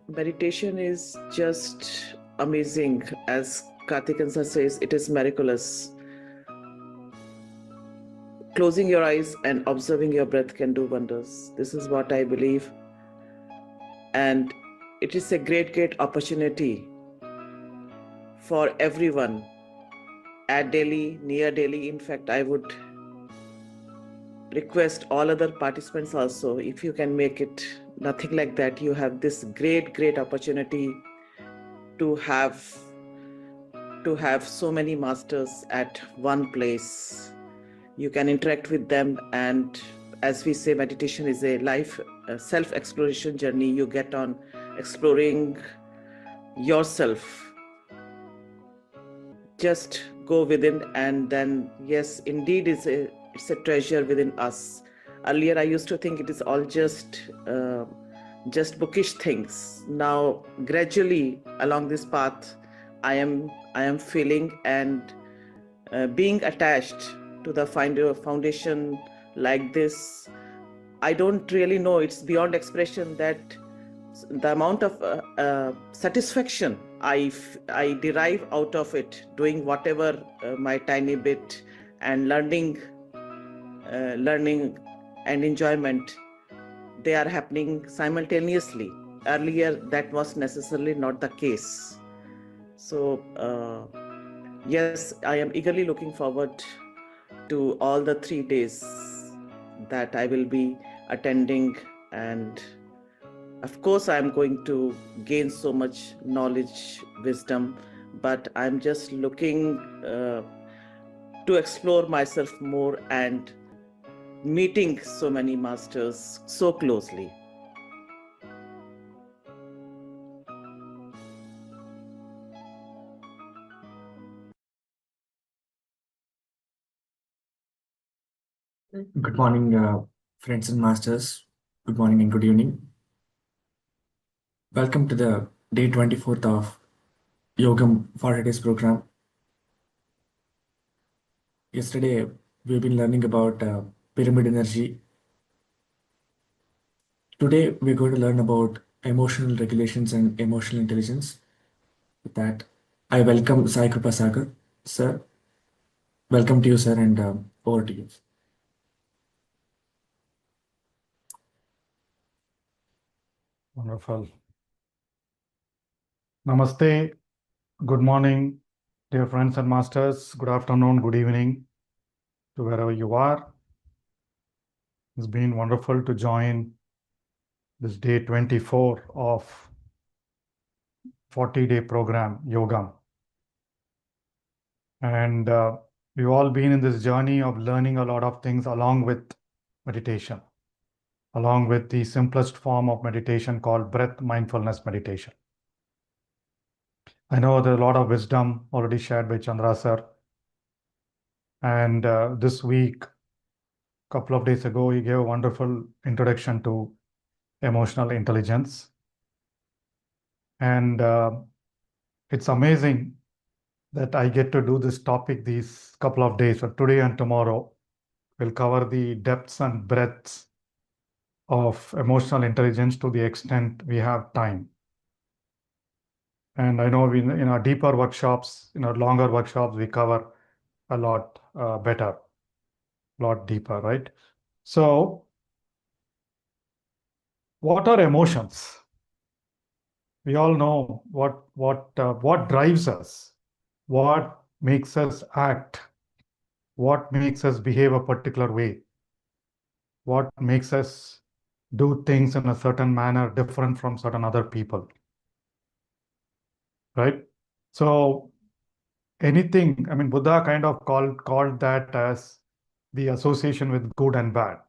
Meditation is just amazing. As Karthikeyan says, it is miraculous. Closing your eyes and observing your breath can do wonders. This is what I believe. And it is a great opportunity for everyone at Delhi, near Delhi. In fact, I would request all other participants also, if you can make it nothing like that, you have this great opportunity to have so many masters at one place. You can interact with them, and as we say, meditation is a life self-exploration journey. You get on exploring yourself. Just go within, and then yes, indeed it's a treasure within us. Earlier I used to think it is all just bookish things. Now gradually along this path I am feeling and being attached to the foundation like this. I don't really know, it's beyond expression, that the amount of satisfaction I derive out of it, doing whatever my tiny bit, and learning and enjoyment, they are happening simultaneously. Earlier that was necessarily not the case. So yes, I am eagerly looking forward to all the 3 days that I will be attending, and of course I'm going to gain so much knowledge, wisdom, but I'm just looking to explore myself more and meeting so many masters so closely. Good morning, friends and masters. Good morning and good evening. Welcome to the day 24th of Yogam 40 days program. Yesterday, we've been learning about pyramid energy. Today, we're going to learn about emotional regulations and emotional intelligence. With that, I welcome Sai Kripa Sagar. Sir, welcome to you, sir, and over to you. Wonderful. Namaste. Good morning, dear friends and masters. Good afternoon, good evening to wherever you are. It's been wonderful to join this day 24 of 40-day program, Yogam. And we've all been in this journey of learning a lot of things along with meditation, along with the simplest form of meditation called Breath-Mindfulness meditation. I know there's a lot of wisdom already shared by Chandra sir. And this week, a couple of days ago, he gave a wonderful introduction to emotional intelligence. And it's amazing that I get to do this topic these couple of days. So today and tomorrow, we'll cover the depths and breadths of emotional intelligence to the extent we have time. And I know in our deeper workshops, in our longer workshops, we cover a lot better, a lot deeper, right? So, what are emotions? We all know what drives us, what makes us act, what makes us behave a particular way, what makes us do things in a certain manner different from certain other people, right? So anything, I mean, Buddha kind of called that as the association with good and bad.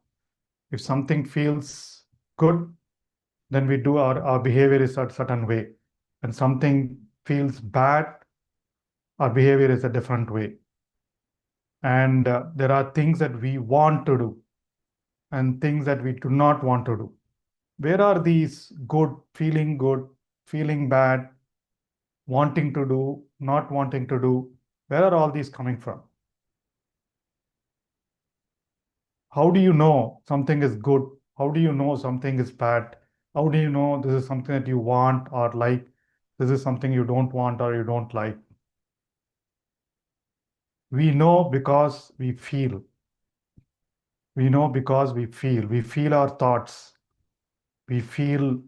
If something feels good, then we do our behavior is a certain way. When something feels bad, our behavior is a different way. And there are things that we want to do and things that we do not want to do. Where are these good, feeling bad, wanting to do, not wanting to do? Where are all these coming from? How do you know something is good? How do you know something is bad? How do you know this is something that you want or like? This is something you don't want or you don't like? We know because we feel. We know because we feel. We feel our thoughts. We feel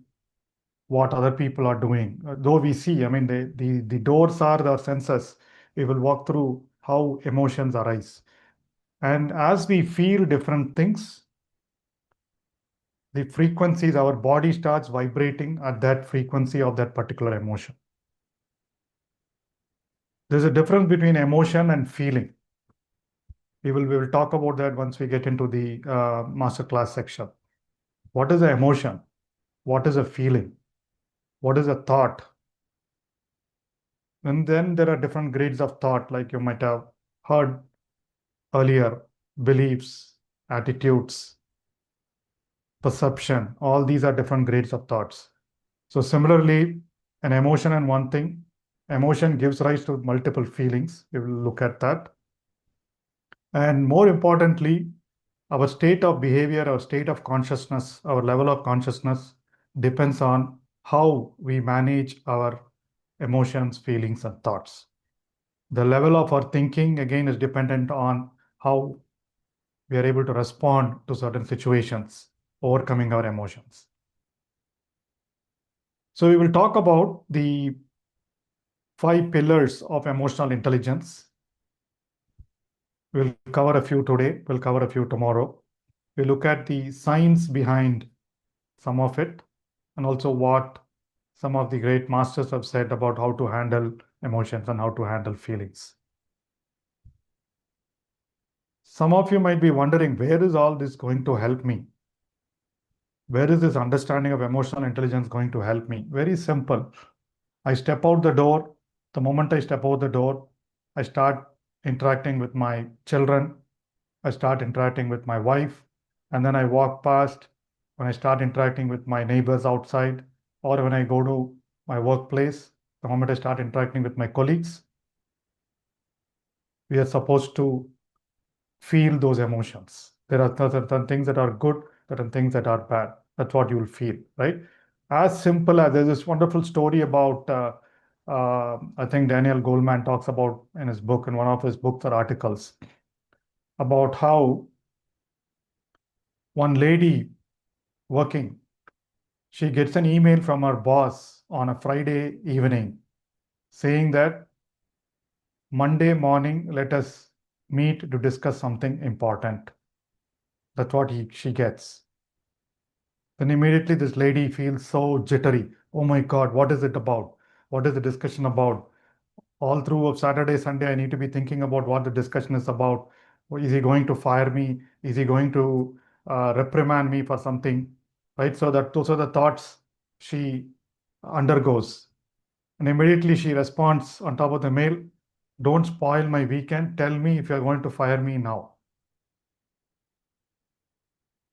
what other people are doing. Though we see, I mean, the doors are our senses. We will walk through how emotions arise. And as we feel different things, the frequencies, our body starts vibrating at that frequency of that particular emotion. There's a difference between emotion and feeling. We will talk about that once we get into the masterclass section. What is an emotion? What is a feeling? What is a thought? And then there are different grades of thought, like you might have heard earlier: beliefs, attitudes, perception. All these are different grades of thoughts. So similarly, an emotion and one thing, emotion gives rise to multiple feelings. We will look at that. And more importantly, our state of behavior, our state of consciousness, our level of consciousness depends on how we manage our emotions, feelings, and thoughts. The level of our thinking, again, is dependent on how we are able to respond to certain situations, overcoming our emotions. So we will talk about the 5 pillars of emotional intelligence. We'll cover a few today, we'll cover a few tomorrow. We'll look at the science behind some of it, and also what some of the great masters have said about how to handle emotions and how to handle feelings. Some of you might be wondering, where is all this going to help me? Where is this understanding of emotional intelligence going to help me? Very simple. I step out the door. The moment I step out the door, I start interacting with my children. I start interacting with my wife. And then I walk past, when I start interacting with my neighbors outside, or when I go to my workplace, the moment I start interacting with my colleagues, we are supposed to feel those emotions. There are certain things that are good, certain things that are bad. That's what you will feel, right? As simple as there's this wonderful story about, I think Daniel Goleman talks about in his book, in one of his books or articles, about how one lady working, she gets an email from her boss on a Friday evening saying that Monday morning, let us meet to discuss something important. That's what she gets. Then immediately this lady feels so jittery. Oh my God, what is it about? What is the discussion about? All through of Saturday, Sunday, I need to be thinking about what the discussion is about. Is he going to fire me? Is he going to reprimand me for something? Right? So that those are the thoughts she undergoes. And immediately she responds on top of the mail, don't spoil my weekend. Tell me if you're going to fire me now.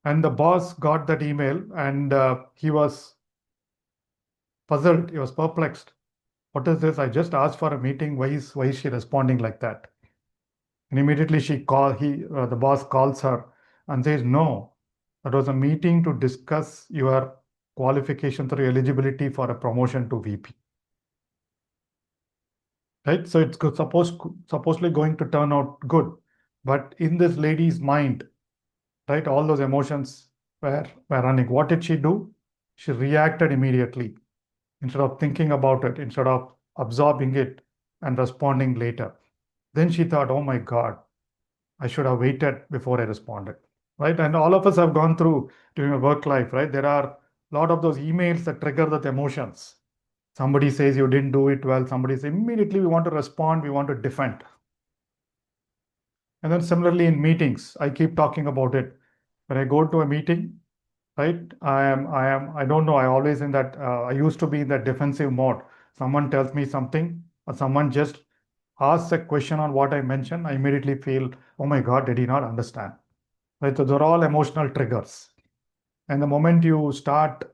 And the boss got that email and he was puzzled. He was perplexed. What is this? I just asked for a meeting. Why is she responding like that? And immediately the boss calls her and says, no, that was a meeting to discuss your qualifications or your eligibility for a promotion to VP. Right? So it's supposedly going to turn out good. But in this lady's mind, right, all those emotions were running. What did she do? She reacted immediately. Instead of thinking about it, instead of absorbing it and responding later. Then she thought, oh my God, I should have waited before I responded, right? And all of us have gone through during our work life, right? There are a lot of those emails that trigger the emotions. Somebody says you didn't do it well. Somebody says immediately we want to respond, we want to defend. And then similarly in meetings, I keep talking about it. When I go to a meeting, right? I don't know. I always in that, I used to be in that defensive mode. Someone tells me something or someone just asks a question on what I mentioned. I immediately feel, oh my God, did he not understand? Right? So they're all emotional triggers. And the moment you start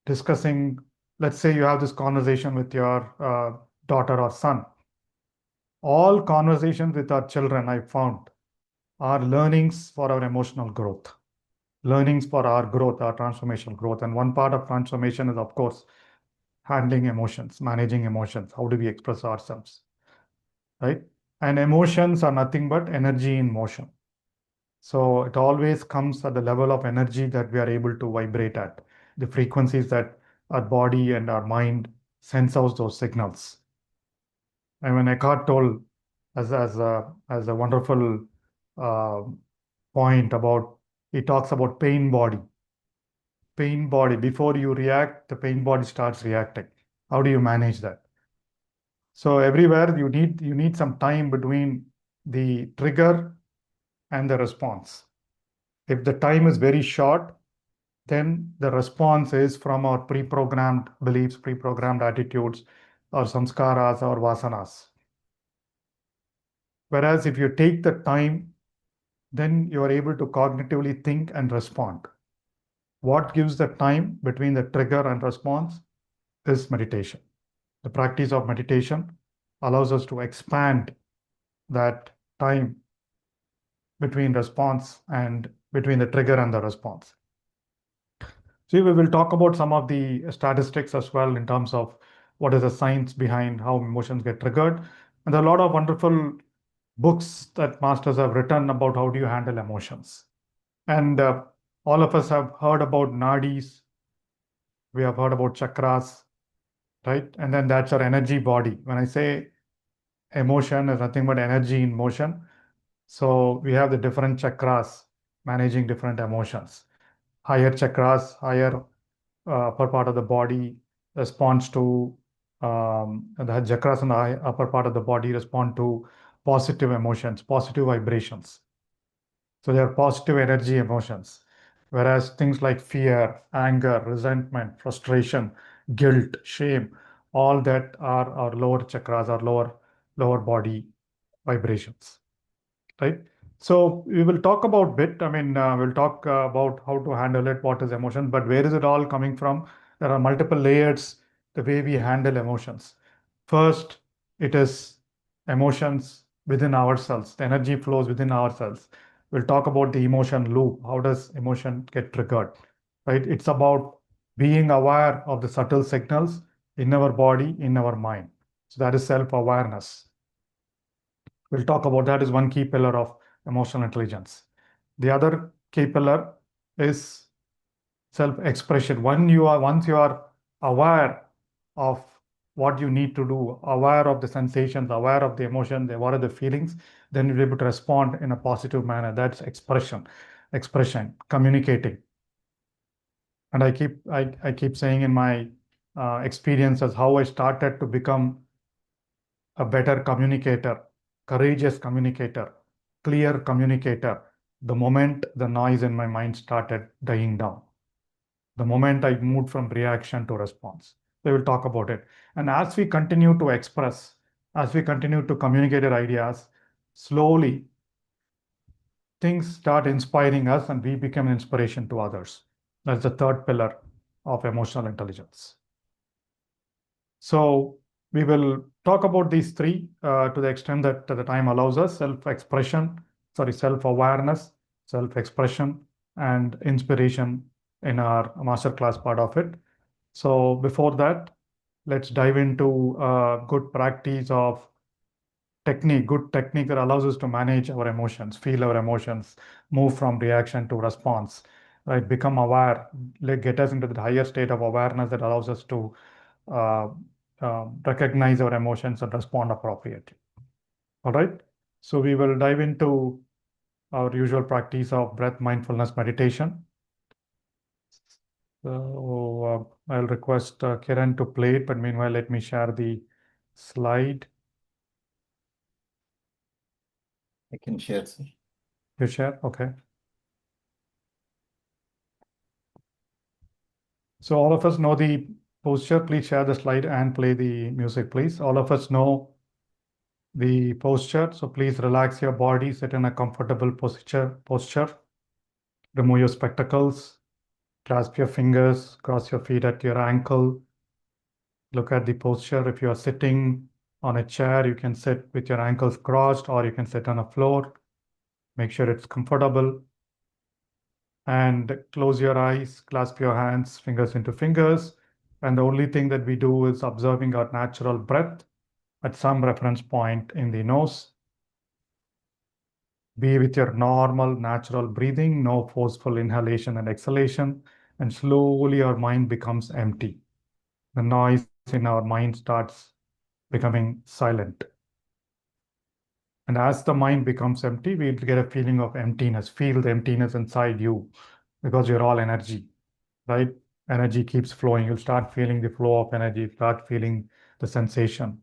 discussing, let's say you have this conversation with your daughter or son, all conversations with our children, I found, are learnings for our emotional growth. learnings for our growth, our transformational growth. And one part of transformation is, of course, handling emotions, managing emotions. How do we express ourselves, right? And emotions are nothing but energy in motion. So it always comes at the level of energy that we are able to vibrate at, the frequencies that our body and our mind sends out those signals. And when Eckhart told as a wonderful uh, point about, he talks about pain body. Pain body, before you react, the pain body starts reacting. How do you manage that? So everywhere you need some time between the trigger and the response. If the time is very short, then the response is from our pre-programmed beliefs, pre-programmed attitudes, or samskaras or vasanas. Whereas if you take the time, then you are able to cognitively think and respond. What gives the time between the trigger and response is meditation. The practice of meditation allows us to expand that time between response and between the trigger and the response. So we will talk about some of the statistics as well in terms of what is the science behind how emotions get triggered. And there are a lot of wonderful books that masters have written about how do you handle emotions. And all of us have heard about nadis. We have heard about chakras, right? And then that's our energy body. When I say emotion is nothing but energy in motion, so we have the different chakras managing different emotions. Higher chakras, higher upper part of the body responds to the chakras in the upper part of the body respond to positive emotions, positive vibrations. So they are positive energy emotions. Whereas things like fear, anger, resentment, frustration, guilt, shame, all that are our lower chakras, our lower body vibrations, right? So we will talk about bit. We'll talk about how to handle it, what is emotion, but where is it all coming from? There are multiple layers the way we handle emotions. First, it is emotions within ourselves. The energy flows within ourselves. We'll talk about the emotion loop. How does emotion get triggered, right? It's about being aware of the subtle signals in our body, in our mind. So that is self-awareness. We'll talk about that as one key pillar of emotional intelligence. The other key pillar is self-expression. Once you are aware of what you need to do, aware of the sensations, aware of the emotions, what are the feelings, then you'll be able to respond in a positive manner. That's expression, communicating. And I keep saying in my experiences how I started to become a better communicator, courageous communicator, clear communicator, the moment the noise in my mind started dying down, the moment I moved from reaction to response. We will talk about it. And as we continue to express, as we continue to communicate our ideas, slowly things start inspiring us and we become an inspiration to others. That's the third pillar of emotional intelligence. So we will talk about these three to the extent that the time allows us: self-awareness, self-expression, and inspiration in our masterclass part of it. So before that, let's dive into good practice of good technique that allows us to manage our emotions, feel our emotions, move from reaction to response, right? Become aware, get us into the higher state of awareness that allows us to uh, recognize our emotions and respond appropriately. All right. So we will dive into our usual practice of breath mindfulness meditation. So I'll request Kiran to play it, but meanwhile, let me share the slide. I can share, sir. You share? Okay. So all of us know the posture. Please share the slide and play the music, please. All of us know the posture. So please relax your body, sit in a comfortable posture. Remove your spectacles, clasp your fingers, cross your feet at your ankle. Look at the posture. If you are sitting on a chair, you can sit with your ankles crossed, or you can sit on a floor. Make sure it's comfortable. And close your eyes, clasp your hands, fingers into fingers. And the only thing that we do is observing our natural breath at some reference point in the nose. Be with your normal, natural breathing, no forceful inhalation and exhalation. And slowly our mind becomes empty. The noise in our mind starts becoming silent. And as the mind becomes empty, we get a feeling of emptiness. Feel the emptiness inside you because you're all energy, right? Energy keeps flowing. You'll start feeling the flow of energy, start feeling the sensation.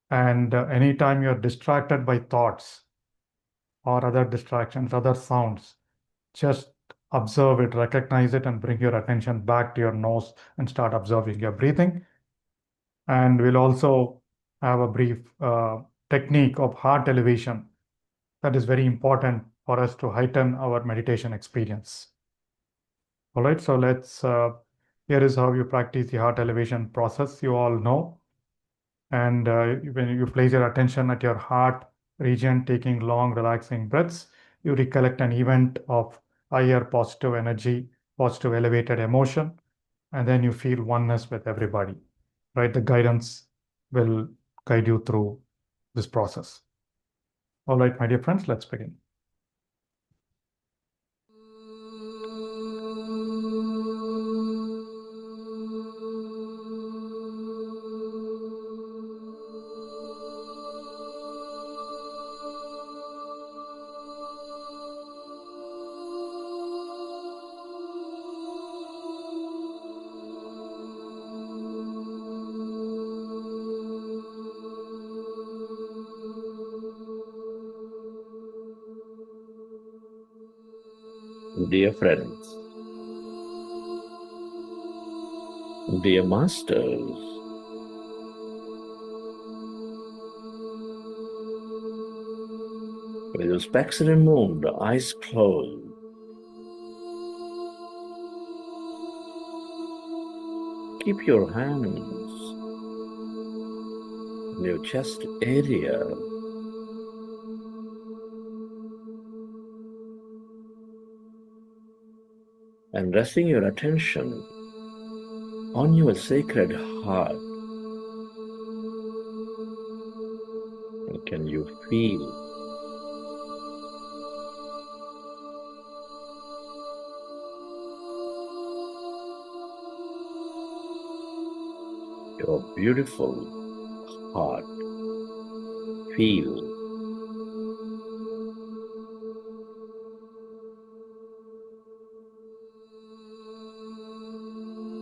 And anytime you're distracted by thoughts or other distractions, other sounds, just observe it, recognize it, and bring your attention back to your nose and start observing your breathing. And we'll also have a brief technique of heart elevation that is very important for us to heighten our meditation experience. All right, so here is how you practice the heart elevation process. You all know. And when you place your attention at your heart region, taking long, relaxing breaths, you recollect an event of higher positive energy, positive elevated emotion, and then you feel oneness with everybody, right? The guidance will guide you through this process. All right, my dear friends, let's begin. Dear friends, dear masters, with your specs removed, eyes closed, keep your hands in your chest area. And resting your attention on your sacred heart. And can you feel your beautiful heart? Feel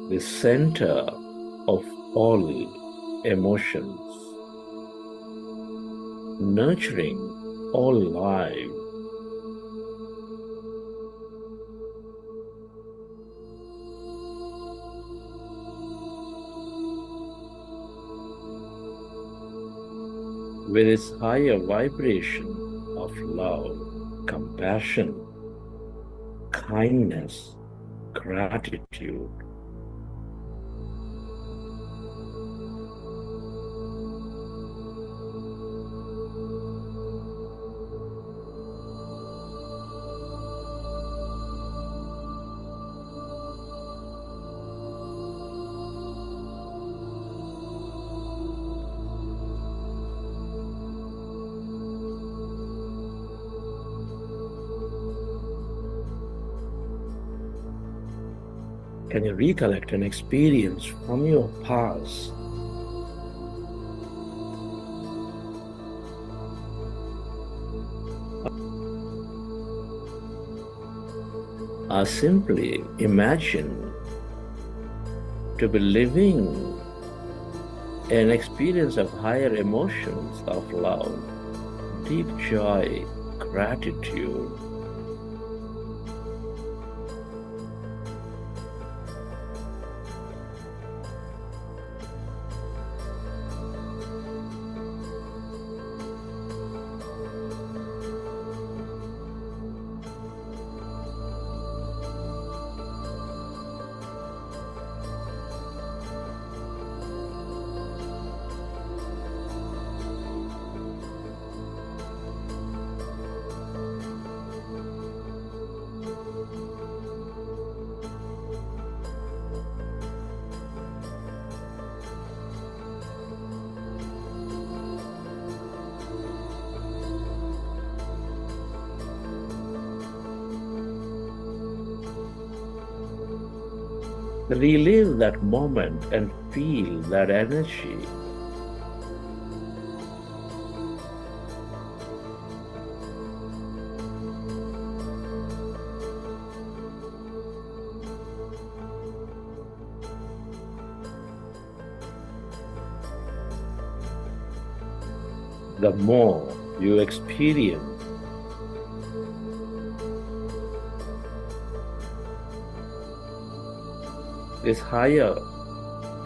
the center of all emotions, nurturing all life. With its higher vibration of love, compassion, kindness, gratitude. Can you recollect an experience from your past? Or simply imagine to be living an experience of higher emotions of love, deep joy, gratitude. Relive that moment and feel that energy. The more you experience, this higher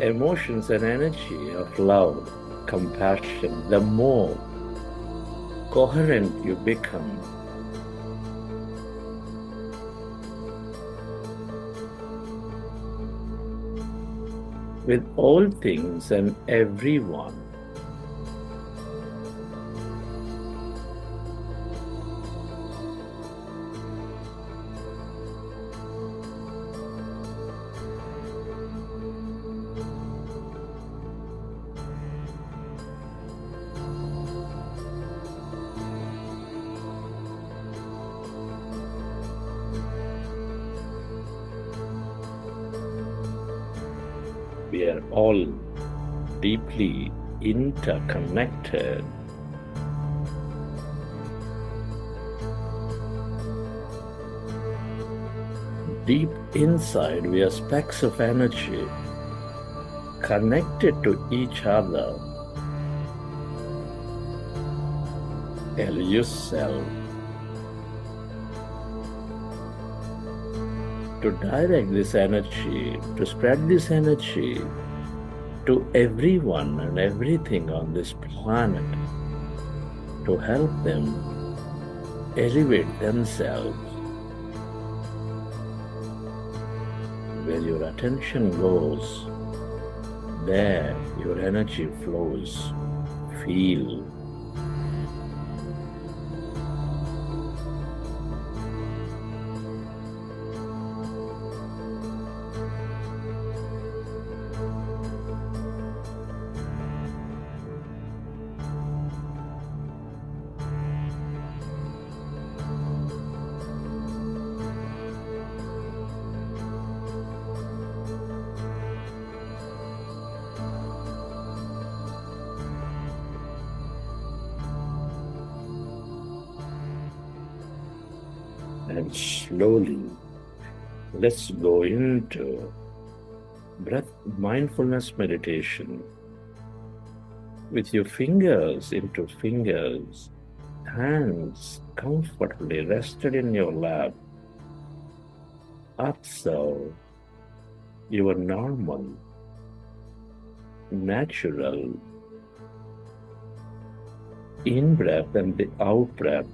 emotions and energy of love, compassion, the more coherent you become. With all things and everyone. We are all deeply interconnected. Deep inside, we are specks of energy connected to each other. Tell yourself to direct this energy, to spread this energy to everyone and everything on this planet, to help them elevate themselves. Where your attention goes, there your energy flows. Feel. And slowly, let's go into breath-mindfulness meditation. With your fingers into fingers, hands comfortably rested in your lap. Observe your normal, natural in-breath and the out-breath.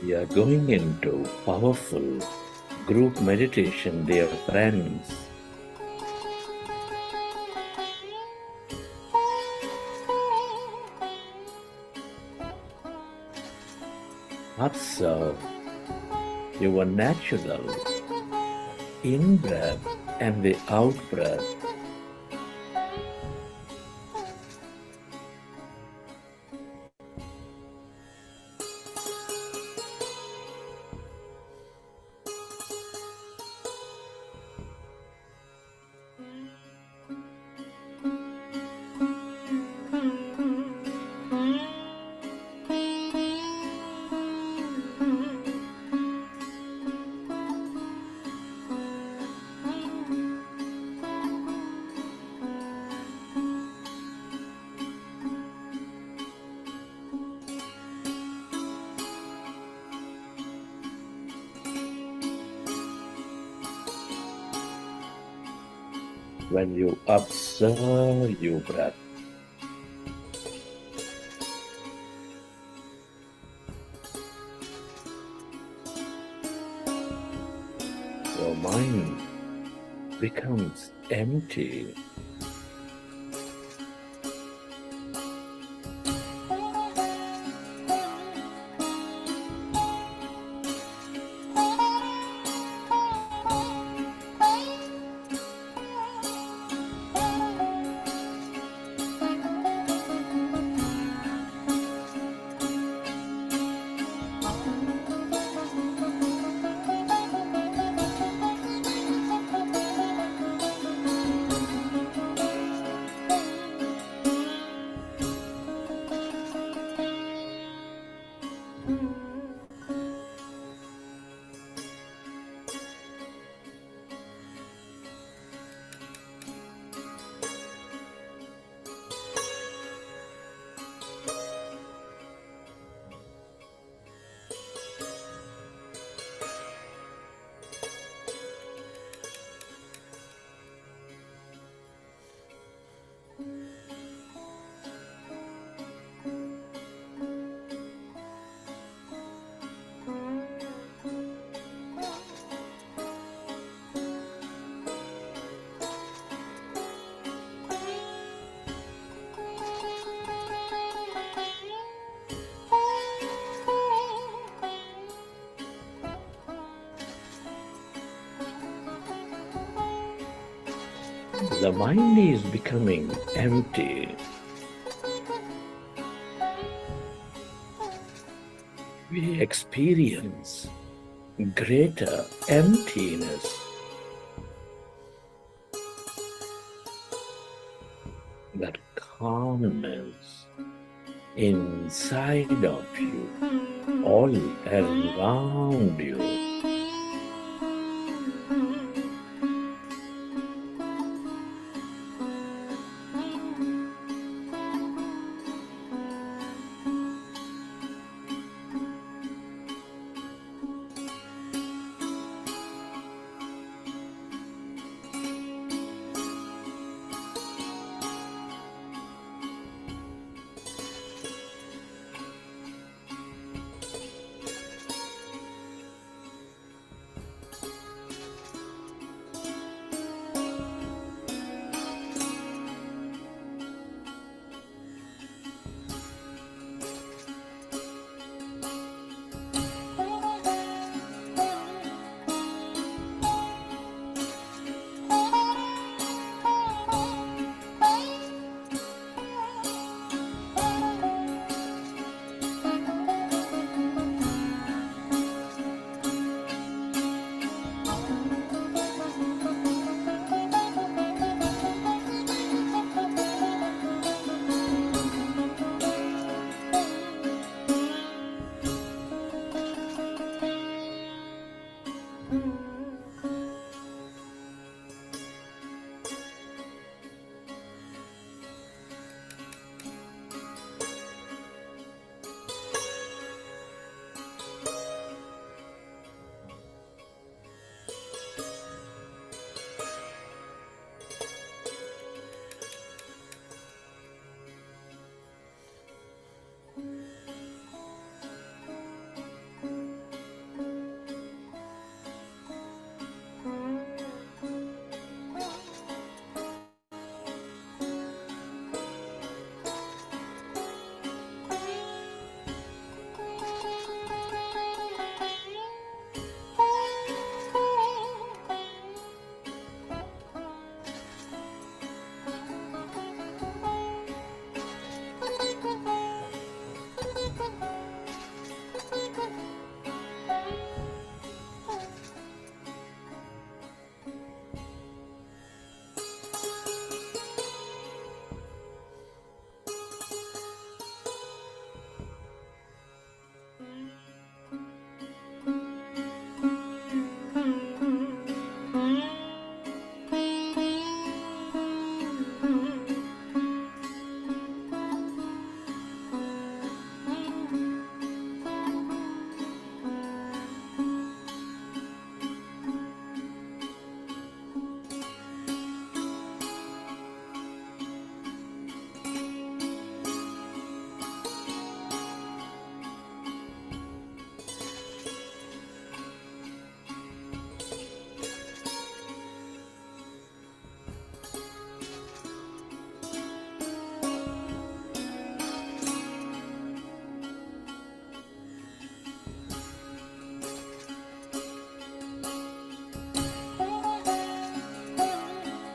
We are going into powerful group meditation, dear friends. Observe your natural in-breath and the out-breath. When you observe your breath, your mind becomes empty. The mind is becoming empty. We experience greater emptiness. That calmness inside of you, all around you.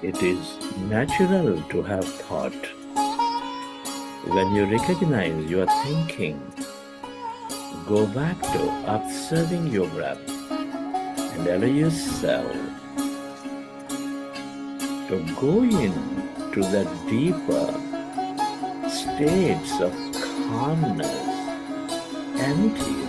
It is natural to have thought. When you recognize your thinking, go back to observing your breath and allow yourself to go into the deeper states of calmness, emptiness.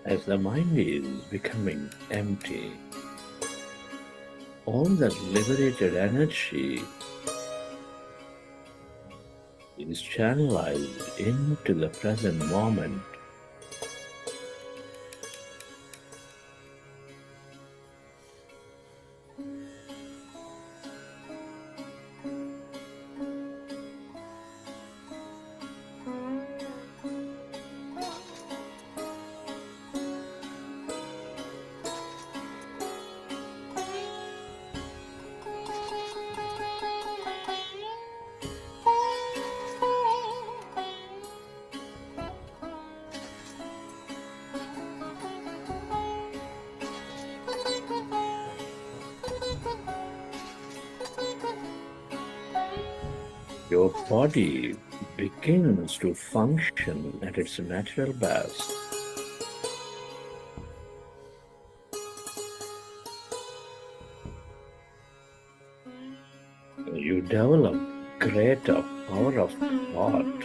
As the mind is becoming empty, all that liberated energy is channelized into the present moment. Your body begins to function at its natural best. You develop greater power of thought.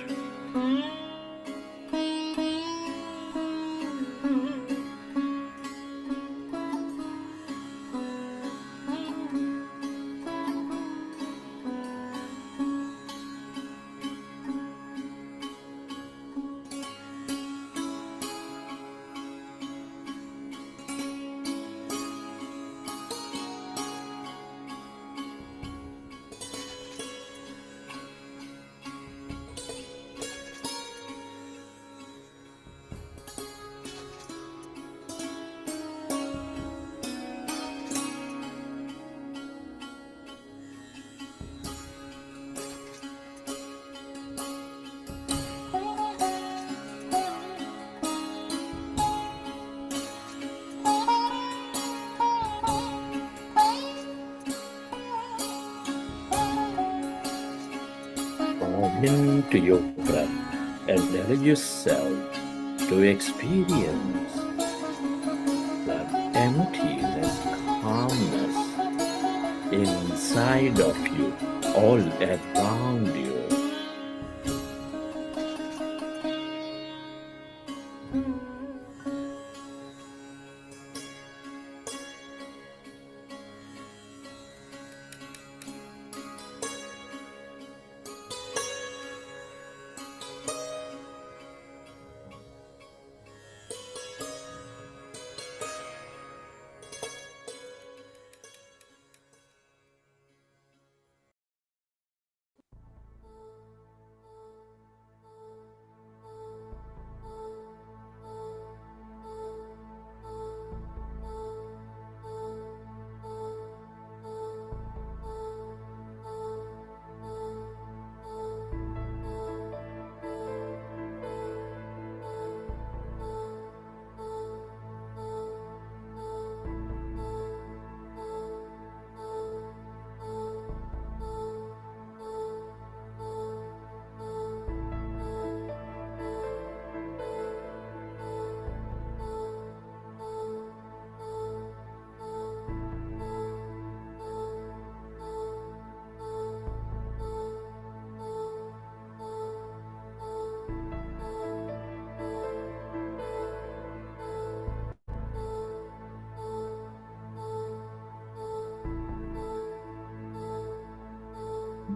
to your breath and allow yourself to experience that emptiness, calmness inside of you, all around you.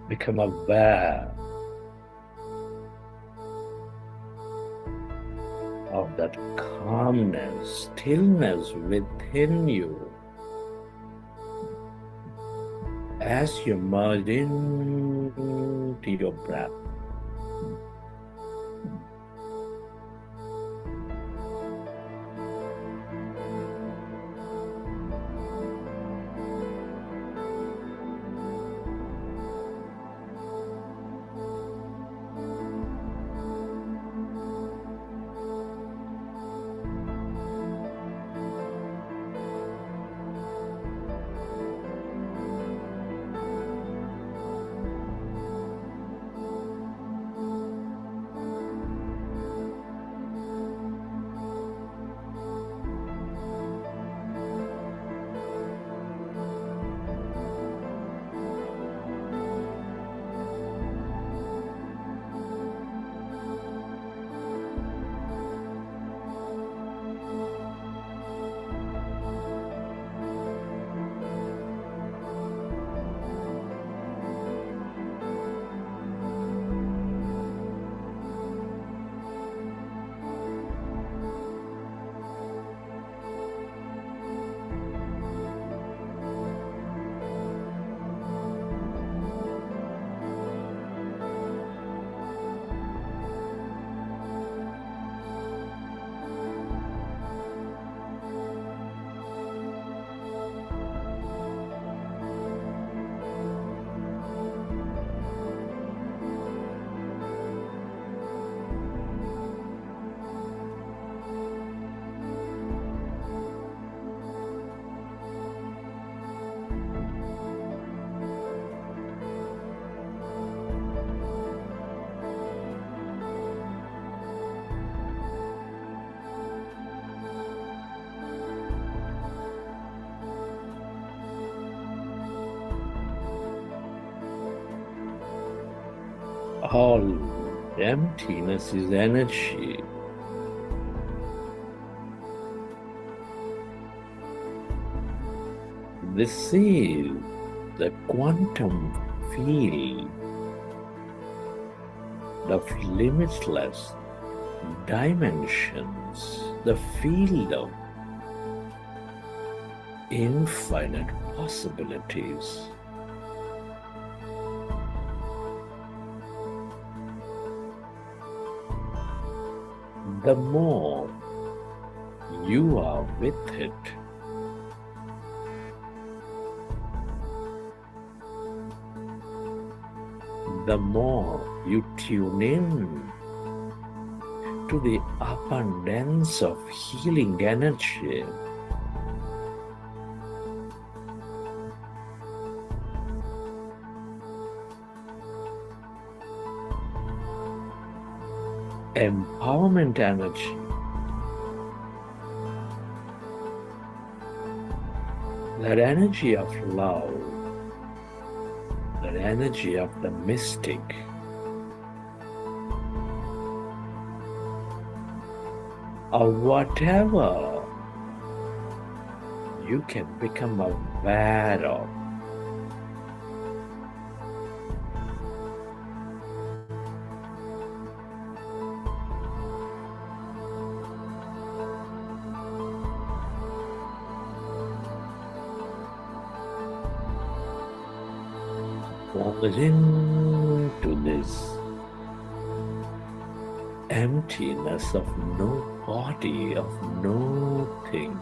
Become aware of that calmness, stillness within you as you merge into your breath. All emptiness is energy. This is the quantum field of limitless dimensions, the field of infinite possibilities. The more you are with it, the more you tune in to the abundance of healing energy. empowerment energy. That energy of love, that energy of the mystic, or whatever you can become aware of. Falling into this emptiness of no body, of no thing.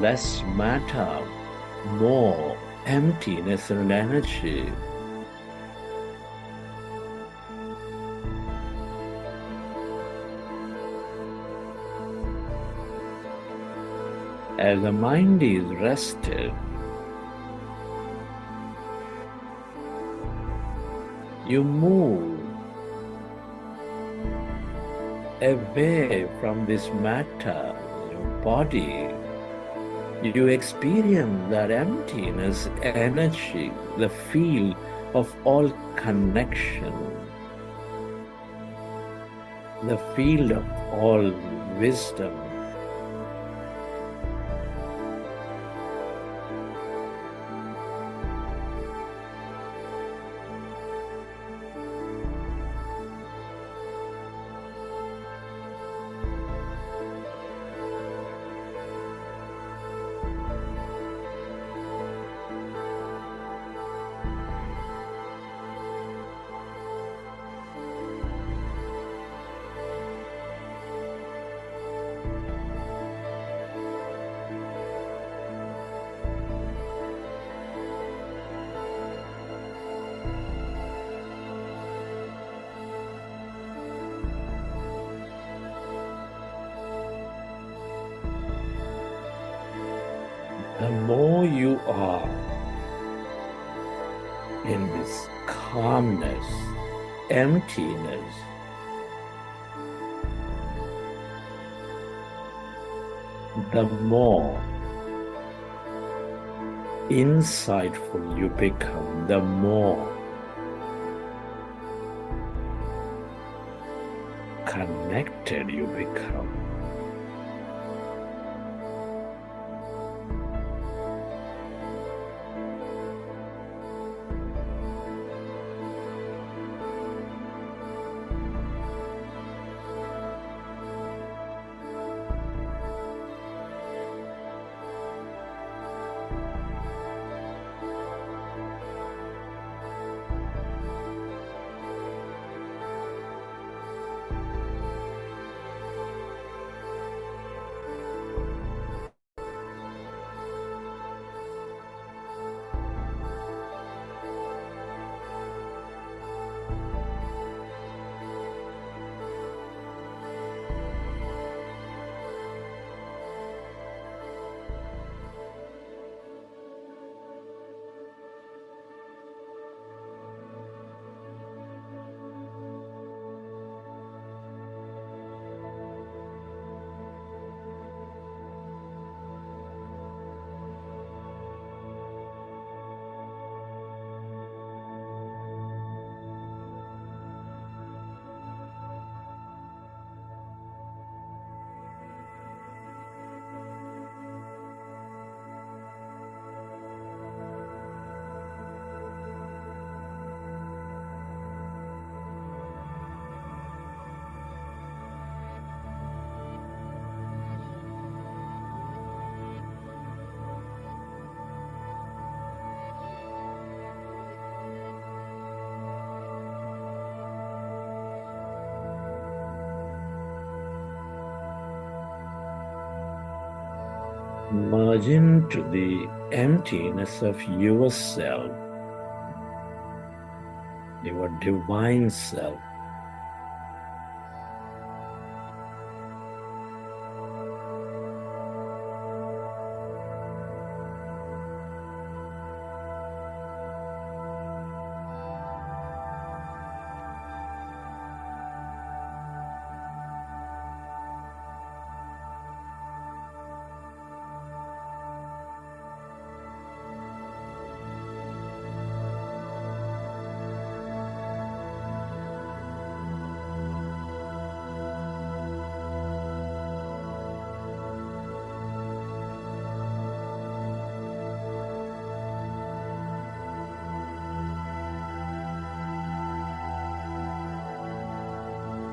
Less matter, more emptiness and energy. As the mind is rested, you move away from this matter, your body. You experience that emptiness, energy, the feel of all connection, the field of all wisdom. The more you are in this calmness, emptiness, the more insightful you become, the more connected you become. Merge into the emptiness of yourself, your divine self.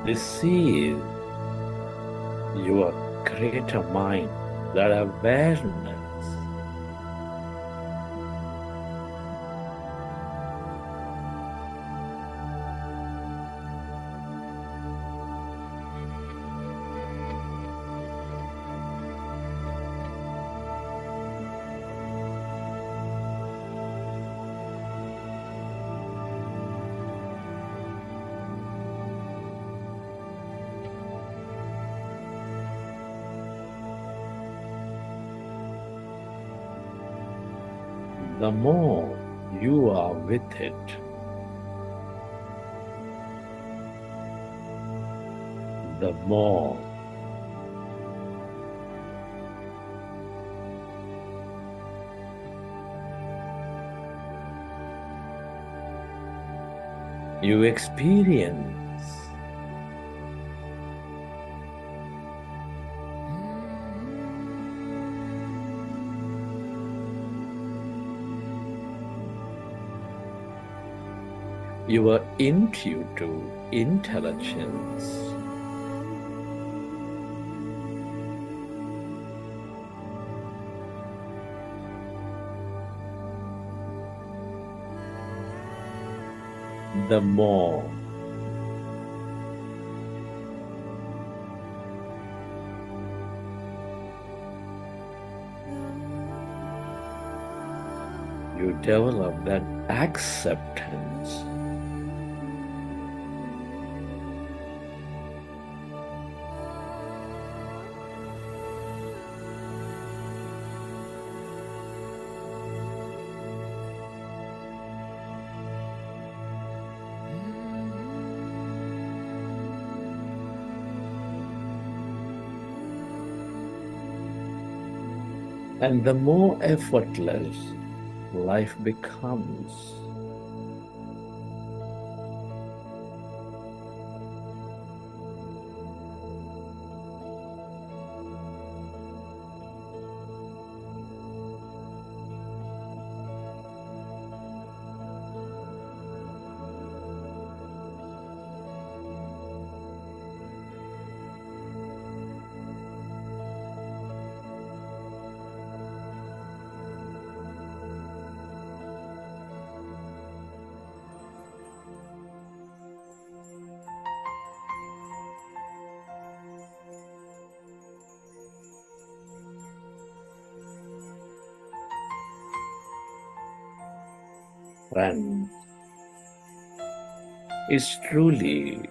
Receive your greater mind, that awareness. the more you are with it, the more you experience your intuitive intelligence. The more you develop that acceptance, and the more effortless life becomes. Friends, it's truly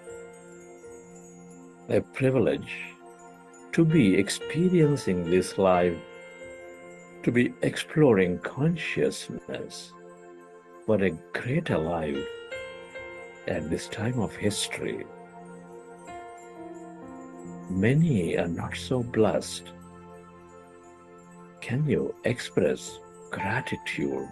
a privilege to be experiencing this life, to be exploring consciousness for a greater life at this time of history. Many are not so blessed. Can you express gratitude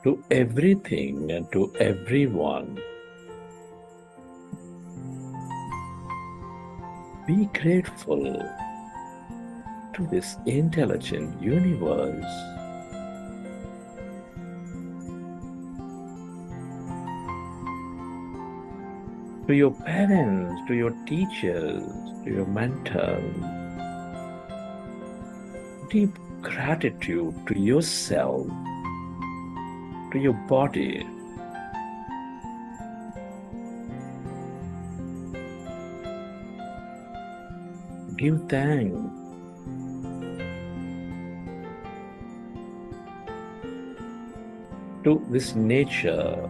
to everything and to everyone? Be grateful to this intelligent universe. To your parents, to your teachers, to your mentors. Deep gratitude to yourself, to your body. Give thanks to this nature,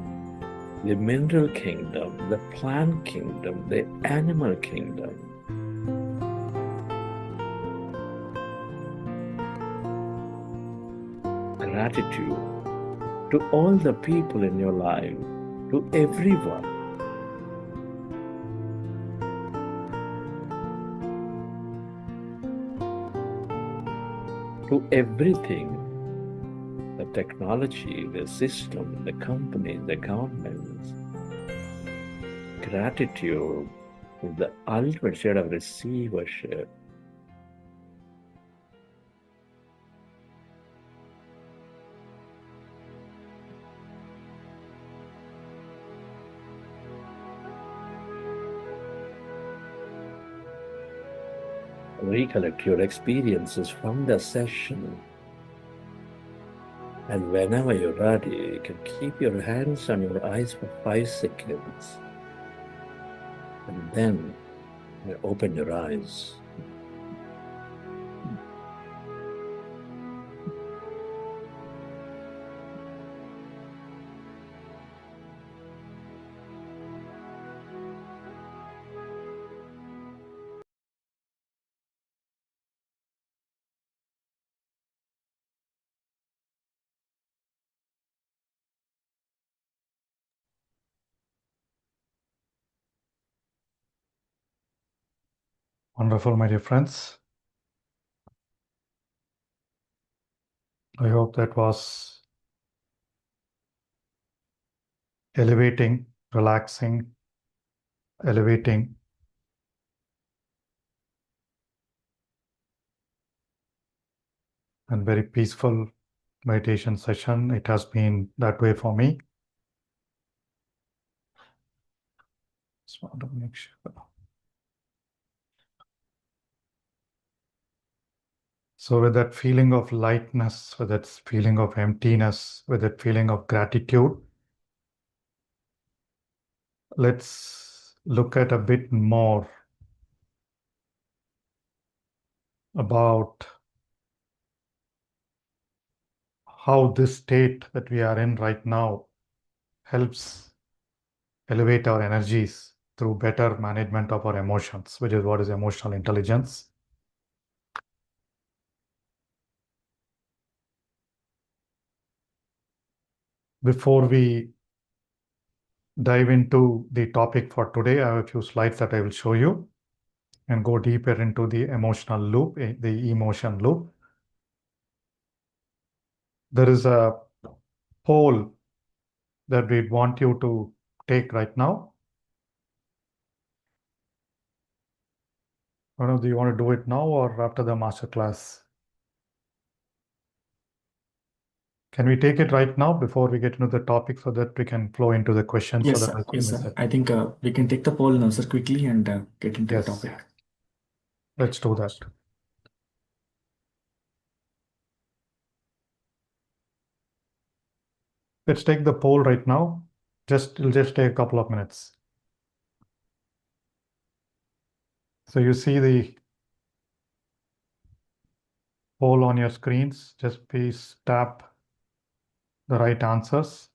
the mineral kingdom, the plant kingdom, the animal kingdom. Gratitude to all the people in your life, to everyone. To everything, the technology, the system, the company, the governments. Gratitude is the ultimate state of receivership. Recollect your experiences from the session, and whenever you're ready, you can keep your hands on your eyes for 5 seconds, and then you open your eyes. Wonderful, my dear friends. I hope that was elevating, relaxing, elevating, and very peaceful meditation session. It has been that way for me. Just want to make sure. So with that feeling of lightness, with that feeling of emptiness, with that feeling of gratitude, let's look at a bit more about how this state that we are in right now helps elevate our energies through better management of our emotions, which is what is emotional intelligence. Before we dive into the topic for today, I have a few slides that I will show you and go deeper into the emotional loop, the emotion loop. There is a poll that we want you to take right now. I don't know, do you want to do it now or after the master class? Can we take it right now before we get into the topic so that we can flow into the questions? Yes, So sir. that Yes, sir. I think we can take the poll now, sir, quickly and get into the Yes. topic. Let's do that. Let's take the poll right now. It'll just take a couple of minutes. So you see the poll on your screens. Just please tap the right answers.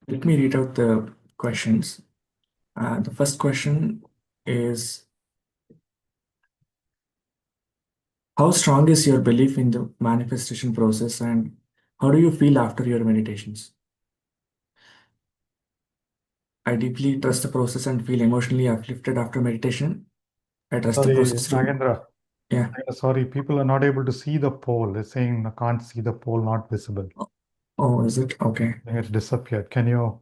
Let me read out the questions. The first question is, how strong is your belief in the manifestation process and how do you feel after your meditations? I deeply trust the process and feel emotionally uplifted after meditation. I trust the Sorry, process through. Nagendra. Yeah. Sorry, people are not able to see the poll. They're saying I can't see the poll, not visible. Oh, is it? Okay. I think it's disappeared. Kiran,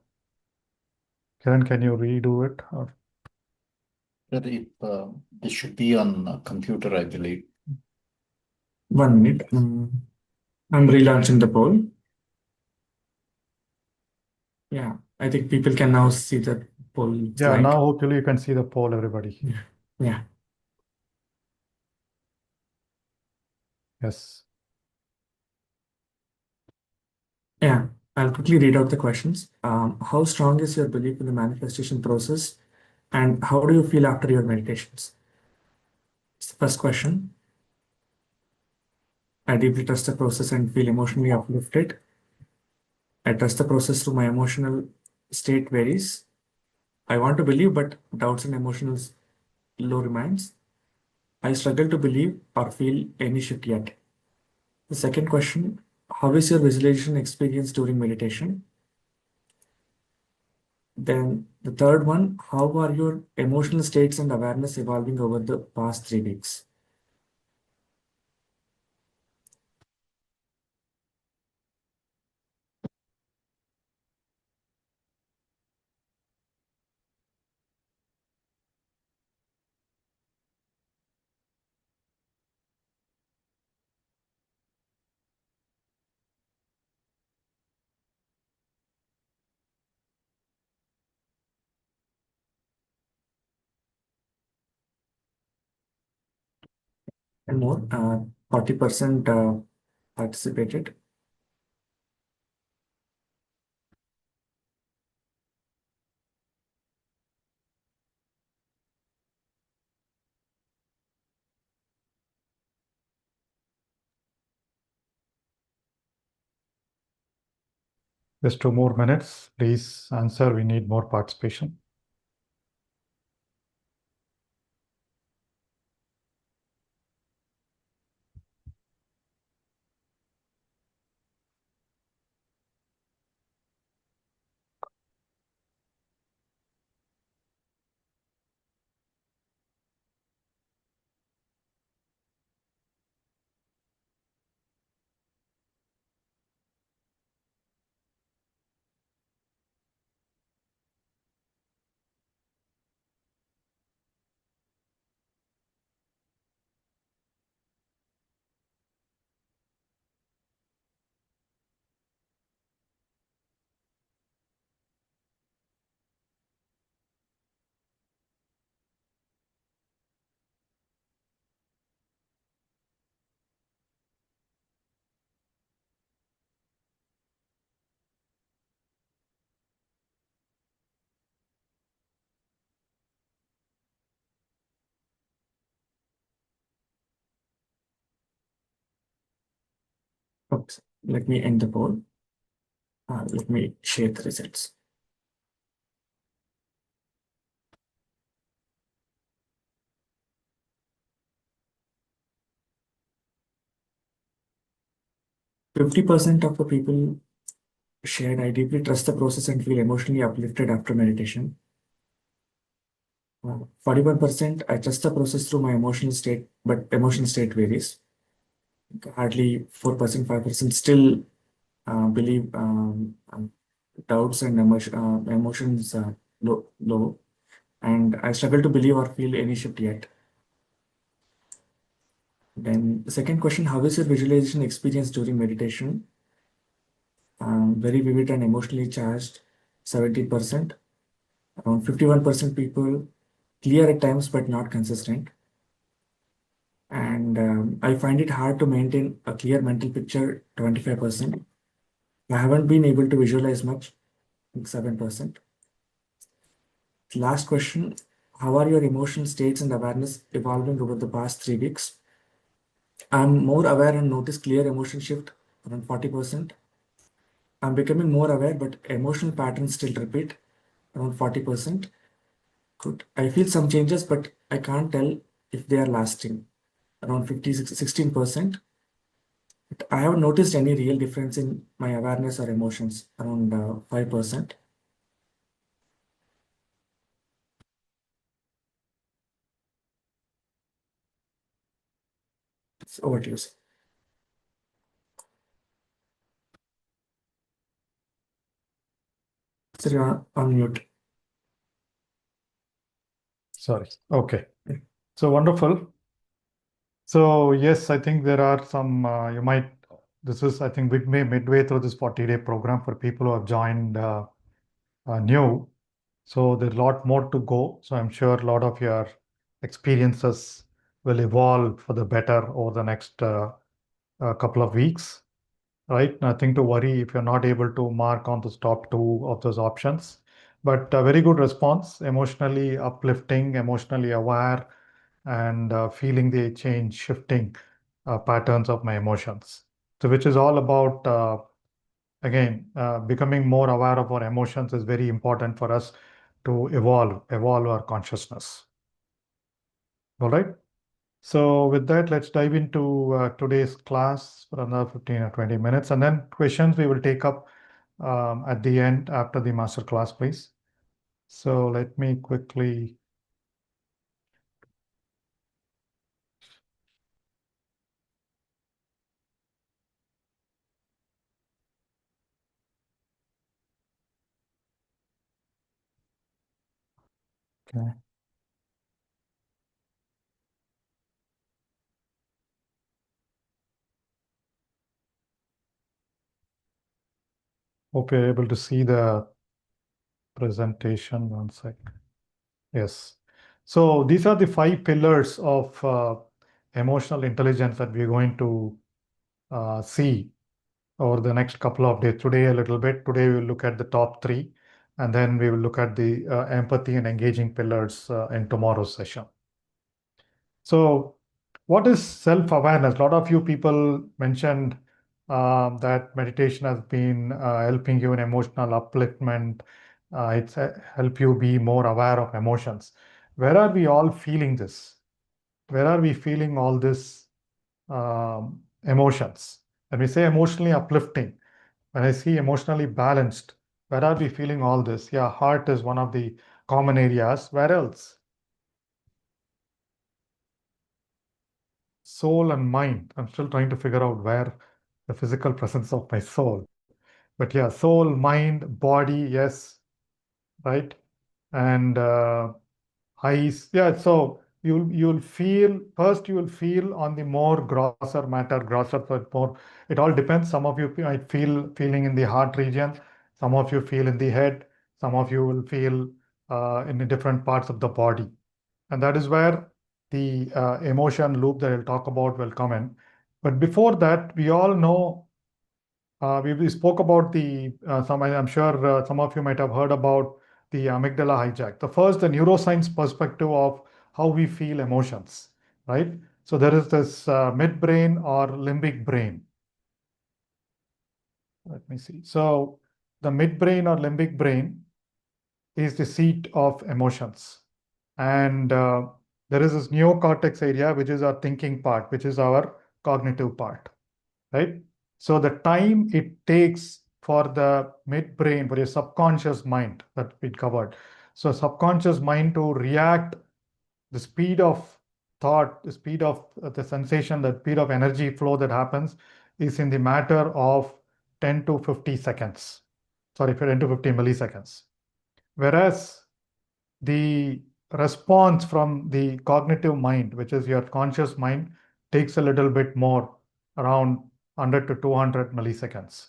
can you redo it? Or This should be on a computer, I believe. 1 minute. I'm relaunching the poll. Yeah, I think people can now see the poll yeah, slide. now hopefully you can see the poll, everybody. Yeah. Yes. Yeah, I'll quickly read out the questions. How strong is your belief in the manifestation process and how do you feel after your meditations? It's the first question. I deeply trust the process and feel emotionally uplifted. I trust the process through my emotional state varies. I want to believe, but doubts and emotional low remains. I struggle to believe or feel any shift yet. The second question, how is your visualization experience during meditation? Then the third one, how are your emotional states and awareness evolving over the past 3 weeks? And more, 40% participated. Just 2 more minutes. Please answer. We need more participation. Let me end the poll. Let me share the results. %50 of the people shared, I deeply trust the process and feel emotionally uplifted after meditation. 41%, I trust the process through my emotional state, but emotional state varies. Hardly 4%, 5% still believe doubts and emotions low. And I struggle to believe or feel any shift yet. Then the second question, how is your visualization experience during meditation? Very vivid and emotionally charged, 70%. Around 51% people clear at times but not consistent. And I find it hard to maintain a clear mental picture, 25%. I haven't been able to visualize much, 7%. Last question, how are your emotional states and awareness evolving over the past 3 weeks? I'm more aware and notice clear emotion shift, around 40%. I'm becoming more aware, but emotional patterns still repeat, around 40%. Good. I feel some changes, but I can't tell if they are lasting, around 16%. But I haven't noticed any real difference in my awareness or emotions, around 5%. So over to you, sir. Sir, you're on mute. Sorry. Okay. So wonderful. So yes, I think there are some, this is, I think, midway through this 40-day program for people who have joined new. So there's a lot more to go. So I'm sure a lot of your experiences will evolve for the better over the next couple of weeks, right? Nothing to worry if you're not able to mark on the top two of those options. But a very good response, emotionally uplifting, emotionally aware, and feeling the change, shifting patterns of my emotions. So which is all about, again, becoming more aware of our emotions is very important for us to evolve our consciousness. All right. So with that, let's dive into today's class for another 15 or 20 minutes, and then questions we will take up at the end after the master class, please. So let me quickly. Okay. Hope you're able to see the presentation. One sec. Yes. So these are the 5 pillars of emotional intelligence that we're going to see over the next couple of days. Today a little bit. Today we'll look at the top 3, and then we will look at the empathy and engaging pillars in tomorrow's session. So what is self-awareness? A lot of you people mentioned that meditation has been helping you in emotional upliftment. It's help you be more aware of emotions. Where are we all feeling this? Where are we feeling all this emotions? When we say emotionally uplifting, when I see emotionally balanced, where are we feeling all this? Yeah, heart is one of the common areas. Where else? Soul and mind. I'm still trying to figure out where the physical presence of my soul. But yeah, soul, mind, body, yes, right? And eyes. Yeah, so you'll feel first, you will feel on the more grosser matter, grosser, but more. It all depends. Some of you might feeling in the heart region, some of you feel in the head, some of you will feel in the different parts of the body. And that is where the emotion loop that I'll talk about will come in. But before that, we all know we spoke about the I'm sure some of you might have heard about the amygdala hijack. The neuroscience perspective of how we feel emotions, right? So there is this midbrain or limbic brain. let me see. So the midbrain or limbic brain is the seat of emotions. And there is this neocortex area, which is our thinking part, which is our cognitive part, right? So the time it takes for the midbrain, for your subconscious mind that we covered. So subconscious mind to react, the speed of thought, the speed of the sensation, the speed of energy flow that happens is in the matter of 10 to 50 seconds. Sorry, 10 to 50 milliseconds. Whereas the response from the cognitive mind, which is your conscious mind, takes a little bit more, around 100 to 200 milliseconds.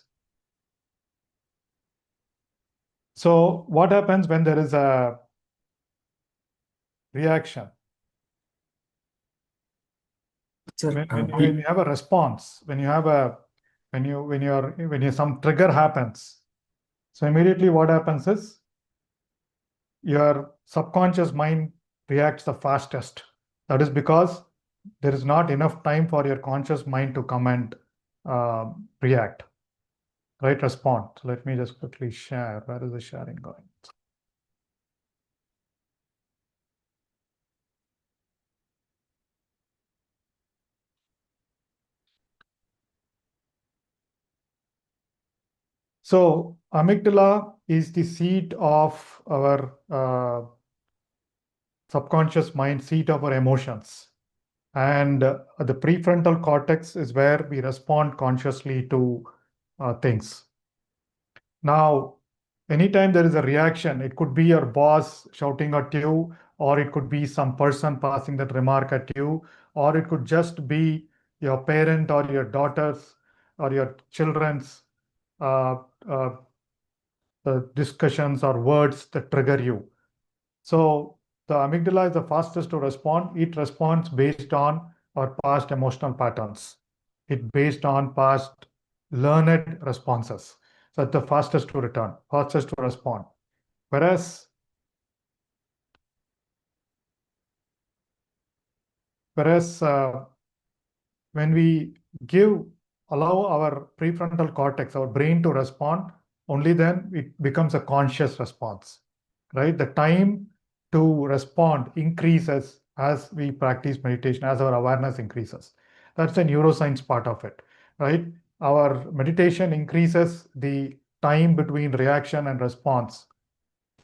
So what happens when there is a reaction? Sir, When you have a response, when some trigger happens, so immediately what happens is your subconscious mind reacts the fastest. That is because there is not enough time for your conscious mind to come and react, right? Respond. So let me just quickly share. Where is the sharing going? So amygdala is the seat of our subconscious mind, seat of our emotions. And the prefrontal cortex is where we respond consciously to things. Now, anytime there is a reaction, it could be your boss shouting at you, or it could be some person passing that remark at you, or it could just be your parent or your daughters or your children's uh, uh, discussions or words that trigger you. So the amygdala is the fastest to respond. It responds based on our past emotional patterns. It based on past learned responses. So it's the fastest to return, fastest to respond. Whereas when we allow our prefrontal cortex, our brain to respond, only then it becomes a conscious response, right? The time to respond increases as we practice meditation, as our awareness increases. That's the neuroscience part of it, right? Our meditation increases the time between reaction and response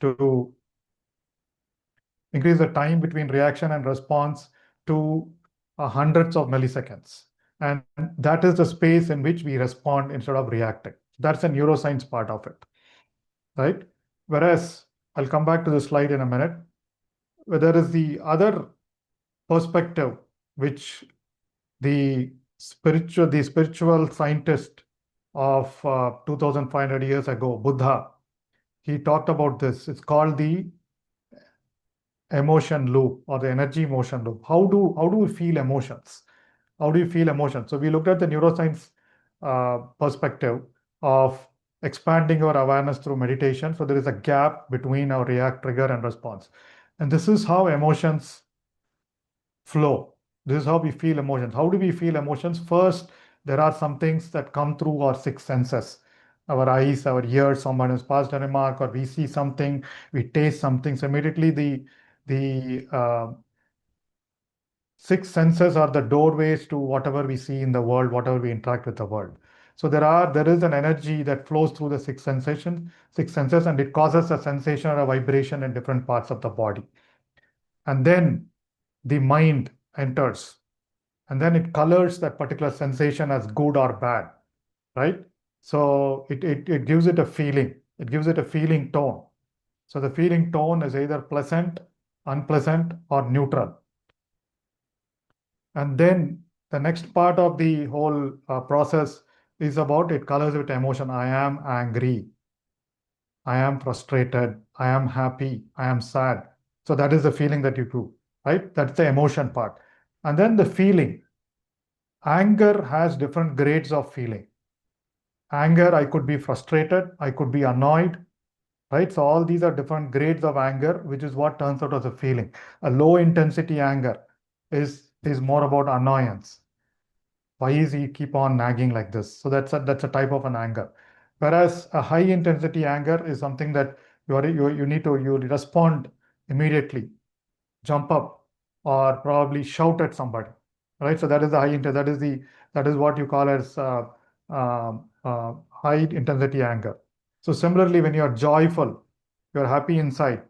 to increase the time between reaction and response to hundreds of milliseconds. And that is the space in which we respond instead of reacting. That's the neuroscience part of it, right? Whereas, I'll come back to the slide in a minute, where there is the other perspective, which the spiritual scientist of 2,500 years ago, Buddha, he talked about this. It's called the emotion loop or the energy motion loop. How do we feel emotions? How do you feel emotions? So we looked at the neuroscience perspective of expanding our awareness through meditation. So there is a gap between our react, trigger, and response. And this is how emotions flow. This is how we feel emotions. How do we feel emotions? First, there are some things that come through our six senses. Our eyes, our ears, someone has passed a remark, or we see something, we taste something. So immediately the six senses are the doorways to whatever we see in the world, whatever we interact with the world. So there is an energy that flows through the six senses, and it causes a sensation or a vibration in different parts of the body. And then the mind enters, and then it colors that particular sensation as good or bad, right? So it gives it a feeling. It gives it a feeling tone. So the feeling tone is either pleasant, unpleasant, or neutral. And then the next part of the whole process is about it colors with emotion. I am angry. I am frustrated. I am happy. I am sad. So that is the feeling that you do, right? That's the emotion part. And then the feeling. Anger has different grades of feeling. Anger, I could be frustrated. I could be annoyed, right? So all these are different grades of anger, which is what turns out as a feeling. A low intensity anger is more about annoyance. Why is he keep on nagging like this? So that's a type of an anger. Whereas a high intensity anger is something that you respond immediately, jump up, or probably shout at somebody, right? So that is the high intensity. That is what you call as high intensity anger. So similarly, when you are joyful, you are happy inside.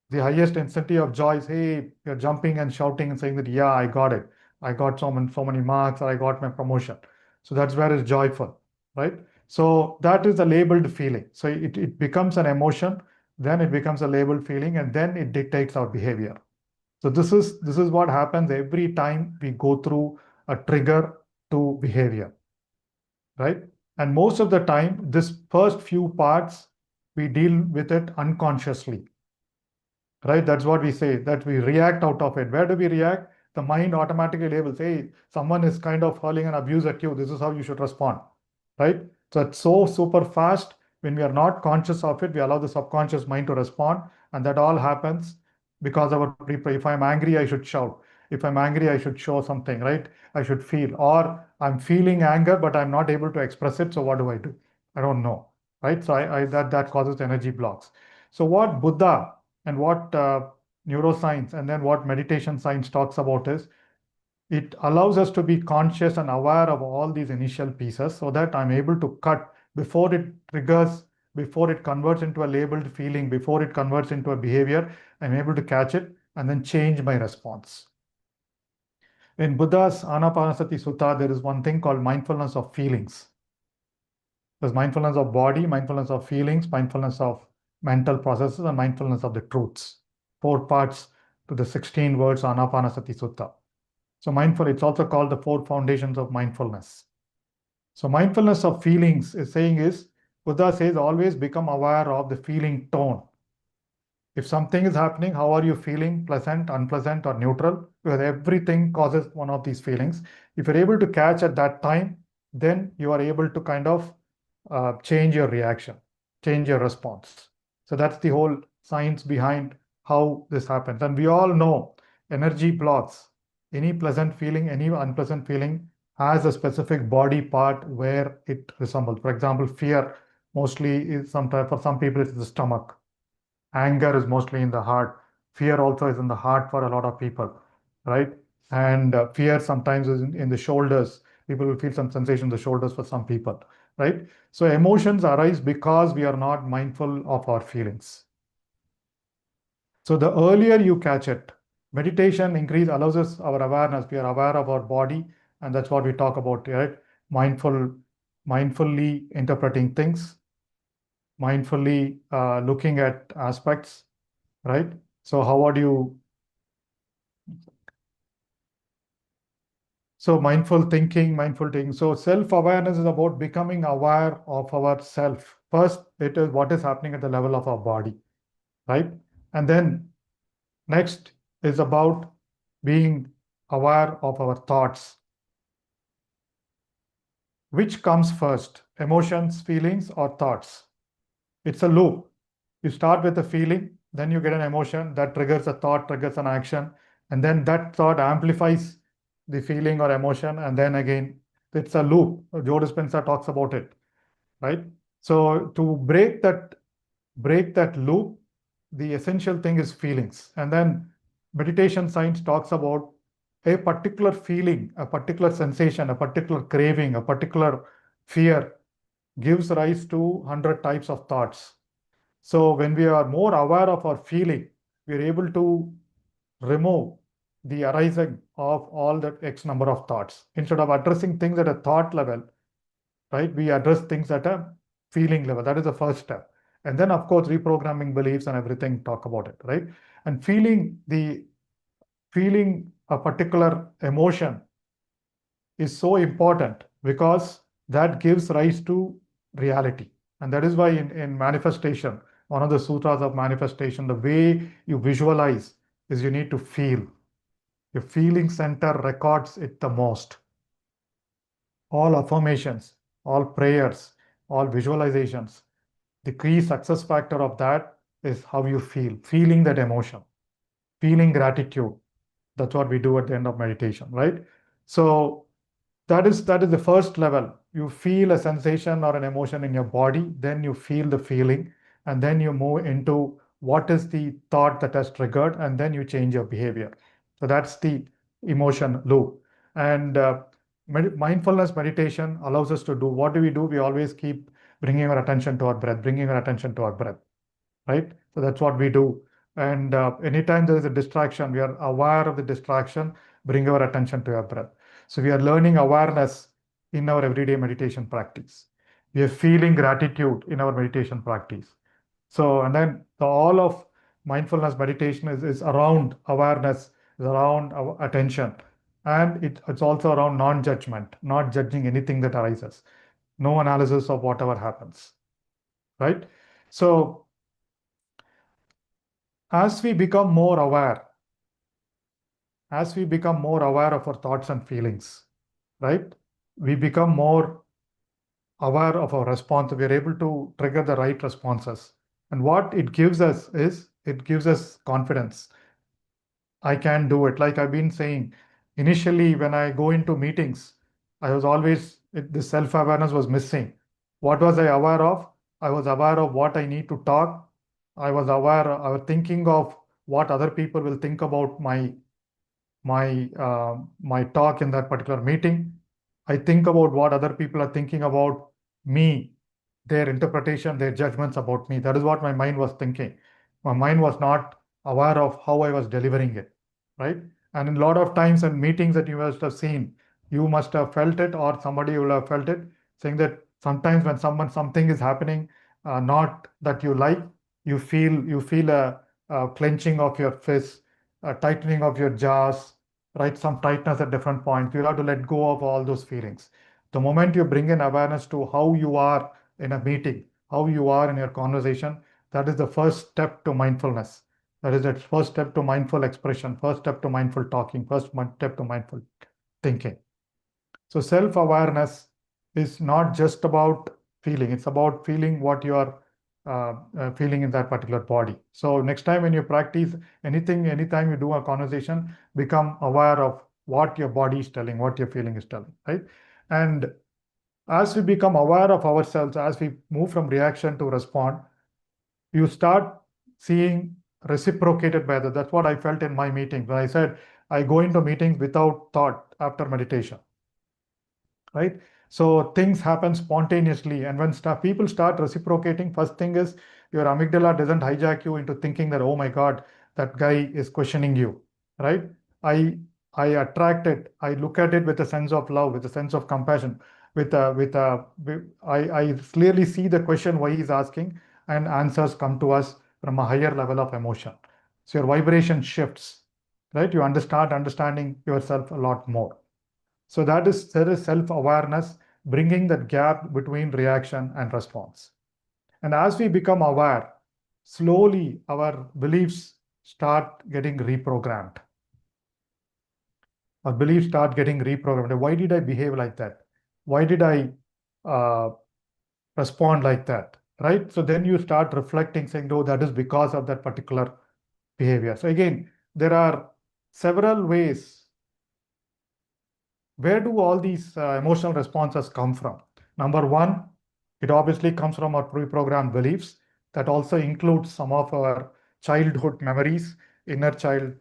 The highest intensity of joy is, hey, you're jumping and shouting and saying that, yeah, I got it. I got so many marks, or I got my promotion. So that's where it's joyful, right? So that is the labeled feeling. So it becomes an emotion, then it becomes a labeled feeling, and then it dictates our behavior. So this is what happens every time we go through a trigger to behavior, right? And most of the time, this first few parts, we deal with it unconsciously, right? That's what we say, that we react out of it. Where do we react? The mind automatically labels, hey, someone is kind of hurling an abuse at you. This is how you should respond, right? So it's so super fast. When we are not conscious of it, we allow the subconscious mind to respond. And that all happens because of our if I'm angry, I should shout. If I'm angry, I should show something, right? I should feel. Or I'm feeling anger, but I'm not able to express it. So what do? I don't know, right? So that causes energy blocks. So what Buddha and what neuroscience and then what meditation science talks about is, it allows us to be conscious and aware of all these initial pieces so that I'm able to cut before it triggers, before it converts into a labeled feeling, before it converts into a behavior. I'm able to catch it and then change my response. In Buddha's Anapanasati Sutta, there is one thing called mindfulness of feelings. There's mindfulness of body, mindfulness of feelings, mindfulness of mental processes, and mindfulness of the truths. 4 parts to the 16 words Anapanasati Sutta. So it's also called the 4 foundations of mindfulness. So mindfulness of feelings Buddha says, always become aware of the feeling tone. If something is happening, how are you feeling? Pleasant, unpleasant, or neutral? Because everything causes one of these feelings. If you're able to catch at that time, then you are able to kind of change your reaction, change your response. So that's the whole science behind how this happens. And we all know energy blocks. Any pleasant feeling, any unpleasant feeling has a specific body part where it resembles. For example, fear mostly is for some people it's the stomach. Anger is mostly in the heart. Fear also is in the heart for a lot of people, right? And fear sometimes is in the shoulders. People will feel some sensation in the shoulders for some people, right? So emotions arise because we are not mindful of our feelings. So the earlier you catch it, meditation allows us our awareness. We are aware of our body, and that's what we talk about, right? Mindfully interpreting things, mindfully looking at aspects, right? So how would you? So mindful thinking. So self-awareness is about becoming aware of ourself. First, it is what is happening at the level of our body, right? And then next is about being aware of our thoughts. Which comes first, emotions, feelings, or thoughts? It's a loop. You start with a feeling, then you get an emotion that triggers a thought, triggers an action, and then that thought amplifies the feeling or emotion, and then again, it's a loop. Joe Dispenza talks about it, right? So to break that loop, the essential thing is feelings. And then meditation science talks about a particular feeling, a particular sensation, a particular craving, a particular fear gives rise to 100 types of thoughts. So when we are more aware of our feeling, we are able to remove the arising of all that X number of thoughts. Instead of addressing things at a thought level, right, we address things at a feeling level. That is the first step. And then, of course, reprogramming beliefs and everything, talk about it, right? And feeling a particular emotion is so important because that gives rise to reality. And that is why in manifestation, one of the sutras of manifestation, the way you visualize is you need to feel. Your feeling center records it the most. All affirmations, all prayers, all visualizations, the key success factor of that is how you feel, feeling that emotion, feeling gratitude. That's what we do at the end of meditation, right? So that is the first level. You feel a sensation or an emotion in your body, then you feel the feeling, and then you move into what is the thought that has triggered, and then you change your behavior. So that's the emotion loop. And mindfulness meditation allows us to do, what do? We always keep bringing our attention to our breath, bringing our attention to our breath, right? So that's what we do. And anytime there is a distraction, we are aware of the distraction, bring our attention to our breath. So we are learning awareness in our everyday meditation practice. We are feeling gratitude in our meditation practice. So, and then all of mindfulness meditation is around awareness, is around our attention. And it's also around non-judgment, not judging anything that arises, no analysis of whatever happens, right? So as we become more aware, as we become more aware of our thoughts and feelings, right? We become more aware of our response. We are able to trigger the right responses. And what it gives us is, it gives us confidence. I can do it. Like I've been saying, initially when I go into meetings, I was always, this self-awareness was missing. What was I aware of? I was aware of what I need to talk. I was thinking of what other people will think about my talk in that particular meeting. I think about what other people are thinking about me, their interpretation, their judgments about me. That is what my mind was thinking. My mind was not aware of how I was delivering it, right? And in a lot of times in meetings that you must have seen, you must have felt it, or somebody will have felt it, saying that sometimes when something is happening, not that you like, you feel a clenching of your fist, a tightening of your jaws, right? Some tightness at different points. You have to let go of all those feelings. The moment you bring in awareness to how you are in a meeting, how you are in your conversation, that is the first step to mindfulness. That is the first step to mindful expression, first step to mindful talking, first step to mindful thinking. So self-awareness is not just about feeling, it's about feeling what you are feeling in that particular body. So next time when you practice anytime you do a conversation, become aware of what your body is telling, what your feeling is telling, right? And as we become aware of ourselves, as we move from reaction to respond, you start seeing reciprocated by others. That's what I felt in my meetings. When I said I go into meetings without thought after meditation, right? So things happen spontaneously. And when people start reciprocating, first thing is your amygdala doesn't hijack you into thinking that, oh my God, that guy is questioning you, right? I attract it. I look at it with a sense of love, with a sense of compassion, I clearly see the question why he's asking, and answers come to us from a higher level of emotion. So your vibration shifts, right? You start understanding yourself a lot more. So there is self-awareness, bringing that gap between reaction and response. And as we become aware, slowly our beliefs start getting reprogrammed. Our beliefs start getting reprogrammed. Why did I behave like that? Why did I respond like that? Right? So then you start reflecting, saying, no, that is because of that particular behavior. So again, there are several ways. Where do all these emotional responses come from? Number one, it obviously comes from our pre-programmed beliefs. That also includes some of our childhood memories, inner child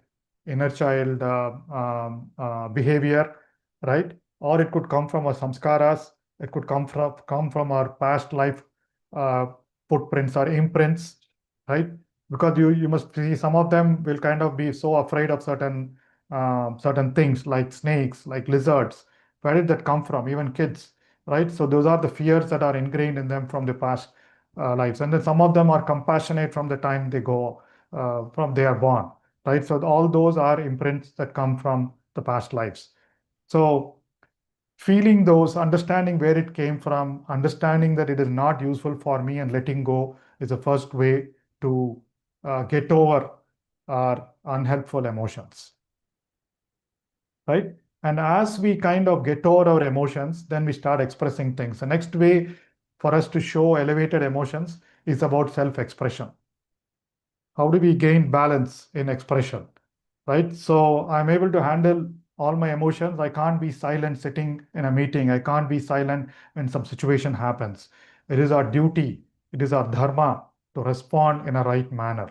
behavior, right? Or it could come from our samskaras. It could come from our past life footprints or imprints, right? Because you must see, some of them will kind of be so afraid of certain things like snakes, like lizards. Where did that come from? Even kids, right? So those are the fears that are ingrained in them from the past lives. And then some of them are compassionate from the time they are born, right? So all those are imprints that come from the past lives. So feeling those, understanding where it came from, understanding that it is not useful for me, and letting go is the first way to get over our unhelpful emotions, right? And as we kind of get over our emotions, then we start expressing things. The next way for us to show elevated emotions is about self-expression. How do we gain balance in expression, right? So I'm able to handle all my emotions. I can't be silent sitting in a meeting. I can't be silent when some situation happens. It is our duty, it is our dharma to respond in a right manner,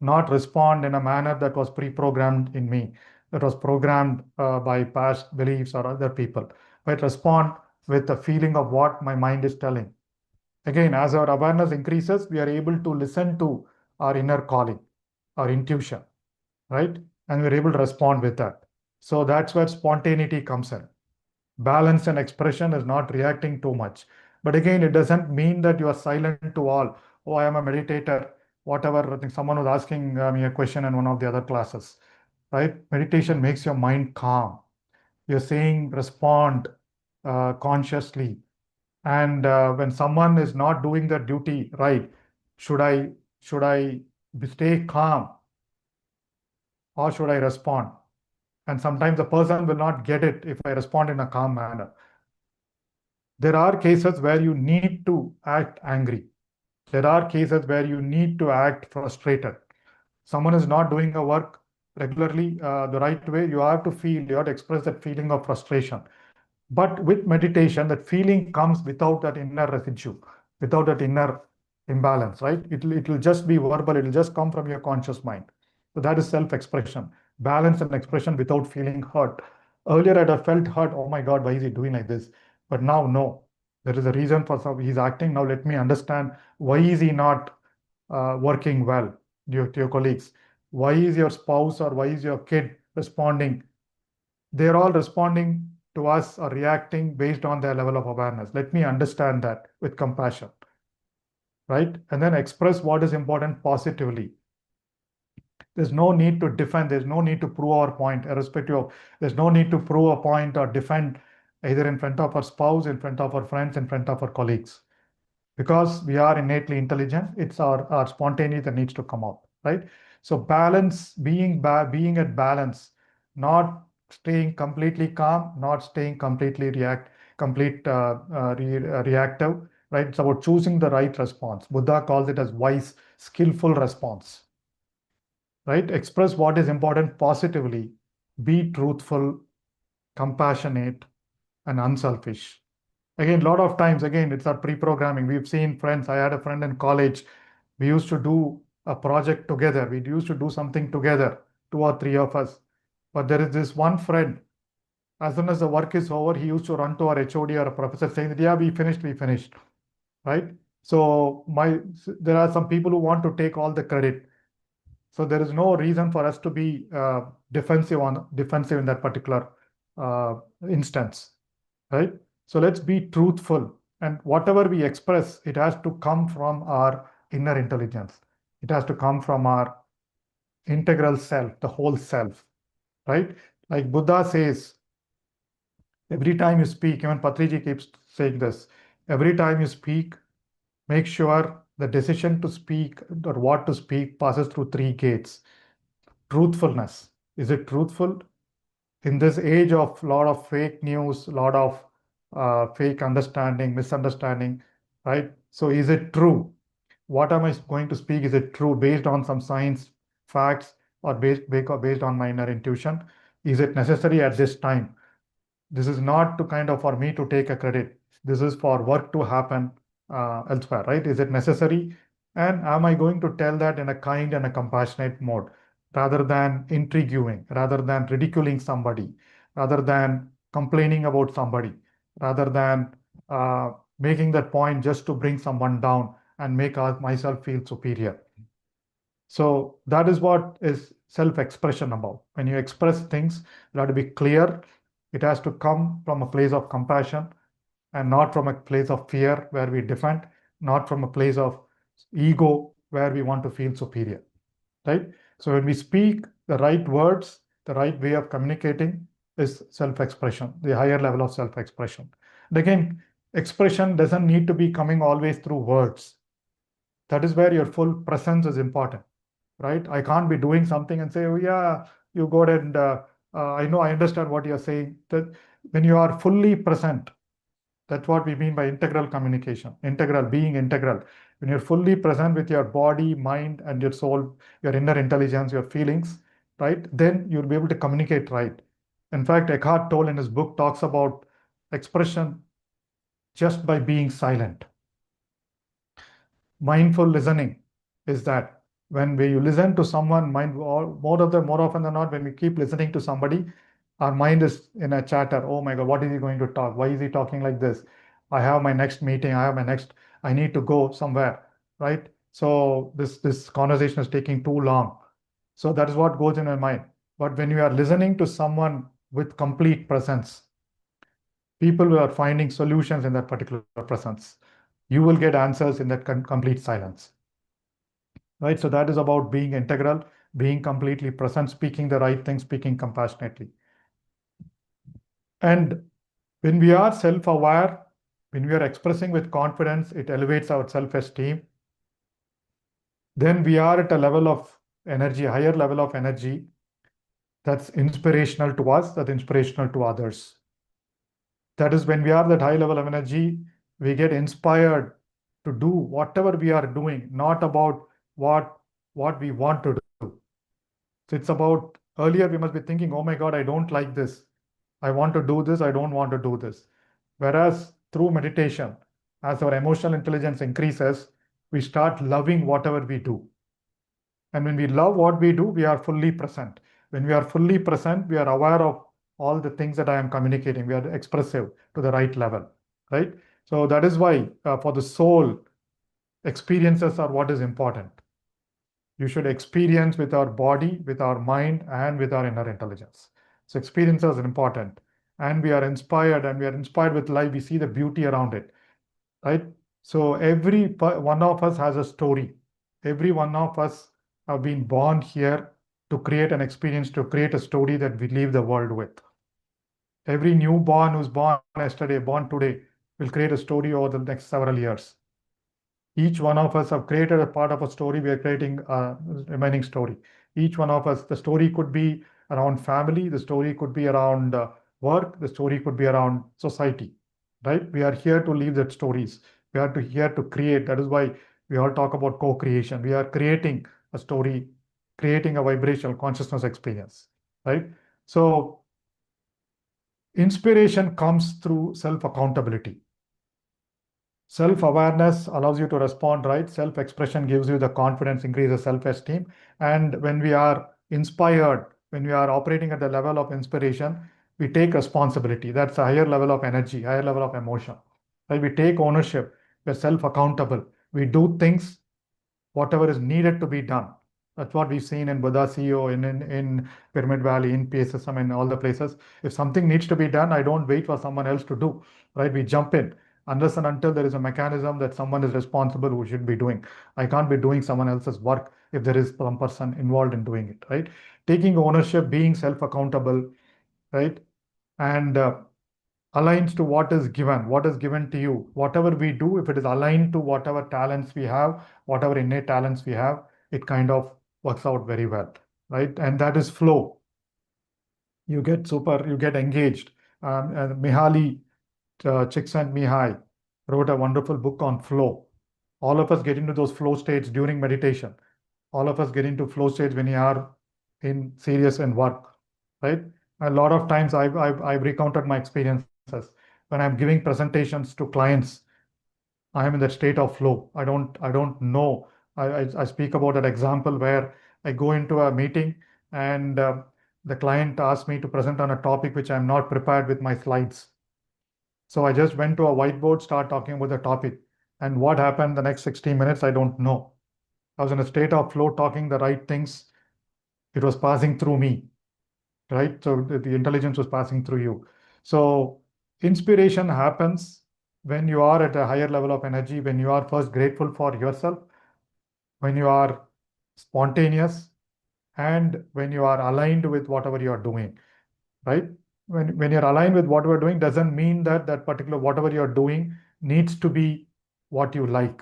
not respond in a manner that was pre-programmed in me, that was programmed by past beliefs or other people, but respond with the feeling of what my mind is telling. Again, as our awareness increases, we are able to listen to our inner calling, our intuition, right? And we're able to respond with that. So that's where spontaneity comes in. Balance and expression is not reacting too much. But again, it doesn't mean that you are silent to all. Oh, I am a meditator, whatever. I think someone was asking me a question in one of the other classes, right? Meditation makes your mind calm. You're saying respond consciously. And when someone is not doing their duty right, should I stay calm or should I respond? And sometimes the person will not get it if I respond in a calm manner. There are cases where you need to act angry. There are cases where you need to act frustrated. Someone is not doing a work regularly the right way, you have to express that feeling of frustration. But with meditation, that feeling comes without that inner residue, without that inner imbalance, right? It'll just be verbal, it'll just come from your conscious mind. So that is self-expression, balance and expression without feeling hurt. Earlier, I'd have felt hurt, oh my God, why is he doing like this? But now, no, there is a reason for how he's acting. Now let me understand, why is he not working well to your colleagues? Why is your spouse or why is your kid responding? They're all responding to us or reacting based on their level of awareness. Let me understand that with compassion, right? And then express what is important positively. There's no need to defend, there's no need to prove our point, irrespective of, there's no need to prove a point or defend either in front of our spouse, in front of our friends, in front of our colleagues. Because we are innately intelligent, it's our spontaneity that needs to come out, right? So balance, being at balance, not staying completely calm, not staying completely reactive, right? It's about choosing the right response. Buddha calls it as wise, skillful response, right? Express what is important positively, be truthful, compassionate, and unselfish. Again, a lot of times, again, it's our pre-programming. We've seen friends. I had a friend in college. We used to do a project together. We used to do something together, 2 or 3 of us. But there is this one friend, as soon as the work is over, he used to run to our HOD or a professor saying that, yeah, we finished, right? So there are some people who want to take all the credit. So there is no reason for us to be defensive in that particular instance, right? So let's be truthful, and whatever we express, it has to come from our inner intelligence. It has to come from our integral self, the whole self, right? Like Buddha says, every time you speak, even Patriji keeps saying this, every time you speak, make sure the decision to speak or what to speak passes through 3 gates. Truthfulness. Is it truthful? In this age of a lot of fake news, a lot of fake understanding, misunderstanding, right? So is it true? What am I going to speak? Is it true based on some science, facts, or based on my inner intuition? Is it necessary at this time? This is not to kind of for me to take a credit. This is for work to happen elsewhere, right? Is it necessary? And am I going to tell that in a kind and a compassionate mode, rather than intriguing, rather than ridiculing somebody, rather than complaining about somebody, rather than making that point just to bring someone down and make myself feel superior. So that is what is self-expression about. When you express things, you have to be clear. It has to come from a place of compassion and not from a place of fear where we defend, not from a place of ego where we want to feel superior, right? So when we speak the right words, the right way of communicating is self-expression, the higher level of self-expression. And again, expression doesn't need to be coming always through words. That is where your full presence is important, right? I can't be doing something and say, oh yeah, you go and I know, I understand what you're saying. That when you are fully present, that's what we mean by integral communication, being integral. When you're fully present with your body, mind, and your soul, your inner intelligence, your feelings, right? Then you'll be able to communicate right. In fact, Eckhart Tolle in his book talks about expression just by being silent. Mindful listening is that when you listen to someone, more often than not, when we keep listening to somebody, our mind is in a chatter. Oh my God, what is he going to talk? Why is he talking like this? I have my next meeting. I need to go somewhere, right? So this conversation is taking too long. So that is what goes in my mind. But when you are listening to someone with complete presence, people are finding solutions in that particular presence. You will get answers in that complete silence. Right? So that is about being integral, being completely present, speaking the right thing, speaking compassionately. And when we are self-aware, when we are expressing with confidence, it elevates our self-esteem. Then we are at a level of energy, higher level of energy that's inspirational to us, that's inspirational to others. That is when we are that high level of energy, we get inspired to do whatever we are doing, not about what we want to do. So it's about, earlier we must be thinking, oh my God, I don't like this. I want to do this, I don't want to do this. Whereas through meditation, as our emotional intelligence increases, we start loving whatever we do. And when we love what we do, we are fully present. When we are fully present, we are aware of all the things that I am communicating. We are expressive to the right level, right? So that is why for the soul, experiences are what is important. You should experience with our body, with our mind, and with our inner intelligence. So experiences are important. And we are inspired, with life. We see the beauty around it, right? So every one of us has a story. Every one of us have been born here to create an experience, to create a story that we leave the world with. Every newborn who's born yesterday, born today, will create a story over the next several years. Each one of us have created a part of a story. We are creating a remaining story. Each one of us, the story could be around family, the story could be around work, the story could be around society, right? We are here to leave that stories. We are here to create. That is why we all talk about co-creation. We are creating a story, creating a vibrational consciousness experience, right? So inspiration comes through self-accountability. Self-awareness allows you to respond right. Self-expression gives you the confidence, increases self-esteem. And when we are inspired, when we are operating at the level of inspiration, we take responsibility. That's a higher level of energy, higher level of emotion. Right? We take ownership. We're self-accountable. We do things, whatever is needed to be done. That's what we've seen in Buddha CEO, in Pyramid Valley, in PSSM, in all the places. If something needs to be done, I don't wait for someone else to do, right? We jump in. Unless and until there is a mechanism that someone is responsible who should be doing. I can't be doing someone else's work if there is some person involved in doing it, right? Taking ownership, being self-accountable, right? And aligns to what is given to you. Whatever we do, if it is aligned to whatever talents we have, whatever innate talents we have, it kind of works out very well, right? And that is flow. You get engaged. Mihaly Csikszentmihalyi wrote a wonderful book on flow. All of us get into those flow states during meditation. All of us get into flow states when you are in serious and work, right? A lot of times I've recounted my experiences. When I'm giving presentations to clients, I am in that state of flow. I don't know. I speak about that example where I go into a meeting and the client asks me to present on a topic which I'm not prepared with my slides. So I just went to a whiteboard, start talking about the topic. And what happened the next 60 minutes, I don't know. I was in a state of flow, talking the right things. It was passing through me, right? So the intelligence was passing through you. So inspiration happens when you are at a higher level of energy, when you are first grateful for yourself, when you are spontaneous, and when you are aligned with whatever you are doing, right? When you're aligned with what we're doing, doesn't mean that that particular whatever you're doing needs to be what you like,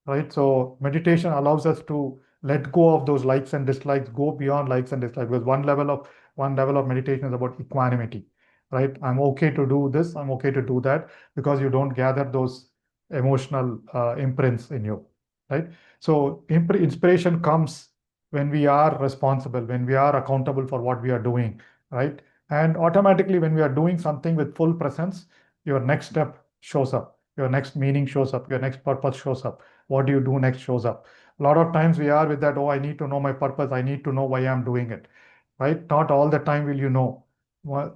right? So meditation allows us to let go of those likes and dislikes, go beyond likes and dislikes, because one level of meditation is about equanimity, right? I'm okay to do this, I'm okay to do that, because you don't gather those emotional imprints in you, right? So inspiration comes when we are responsible, when we are accountable for what we are doing, right? And automatically, when we are doing something with full presence, your next step shows up, your next meaning shows up, your next purpose shows up. What do you do next shows up. A lot of times we are with that, oh, I need to know my purpose, I need to know why I'm doing it, right? Not all the time will you know.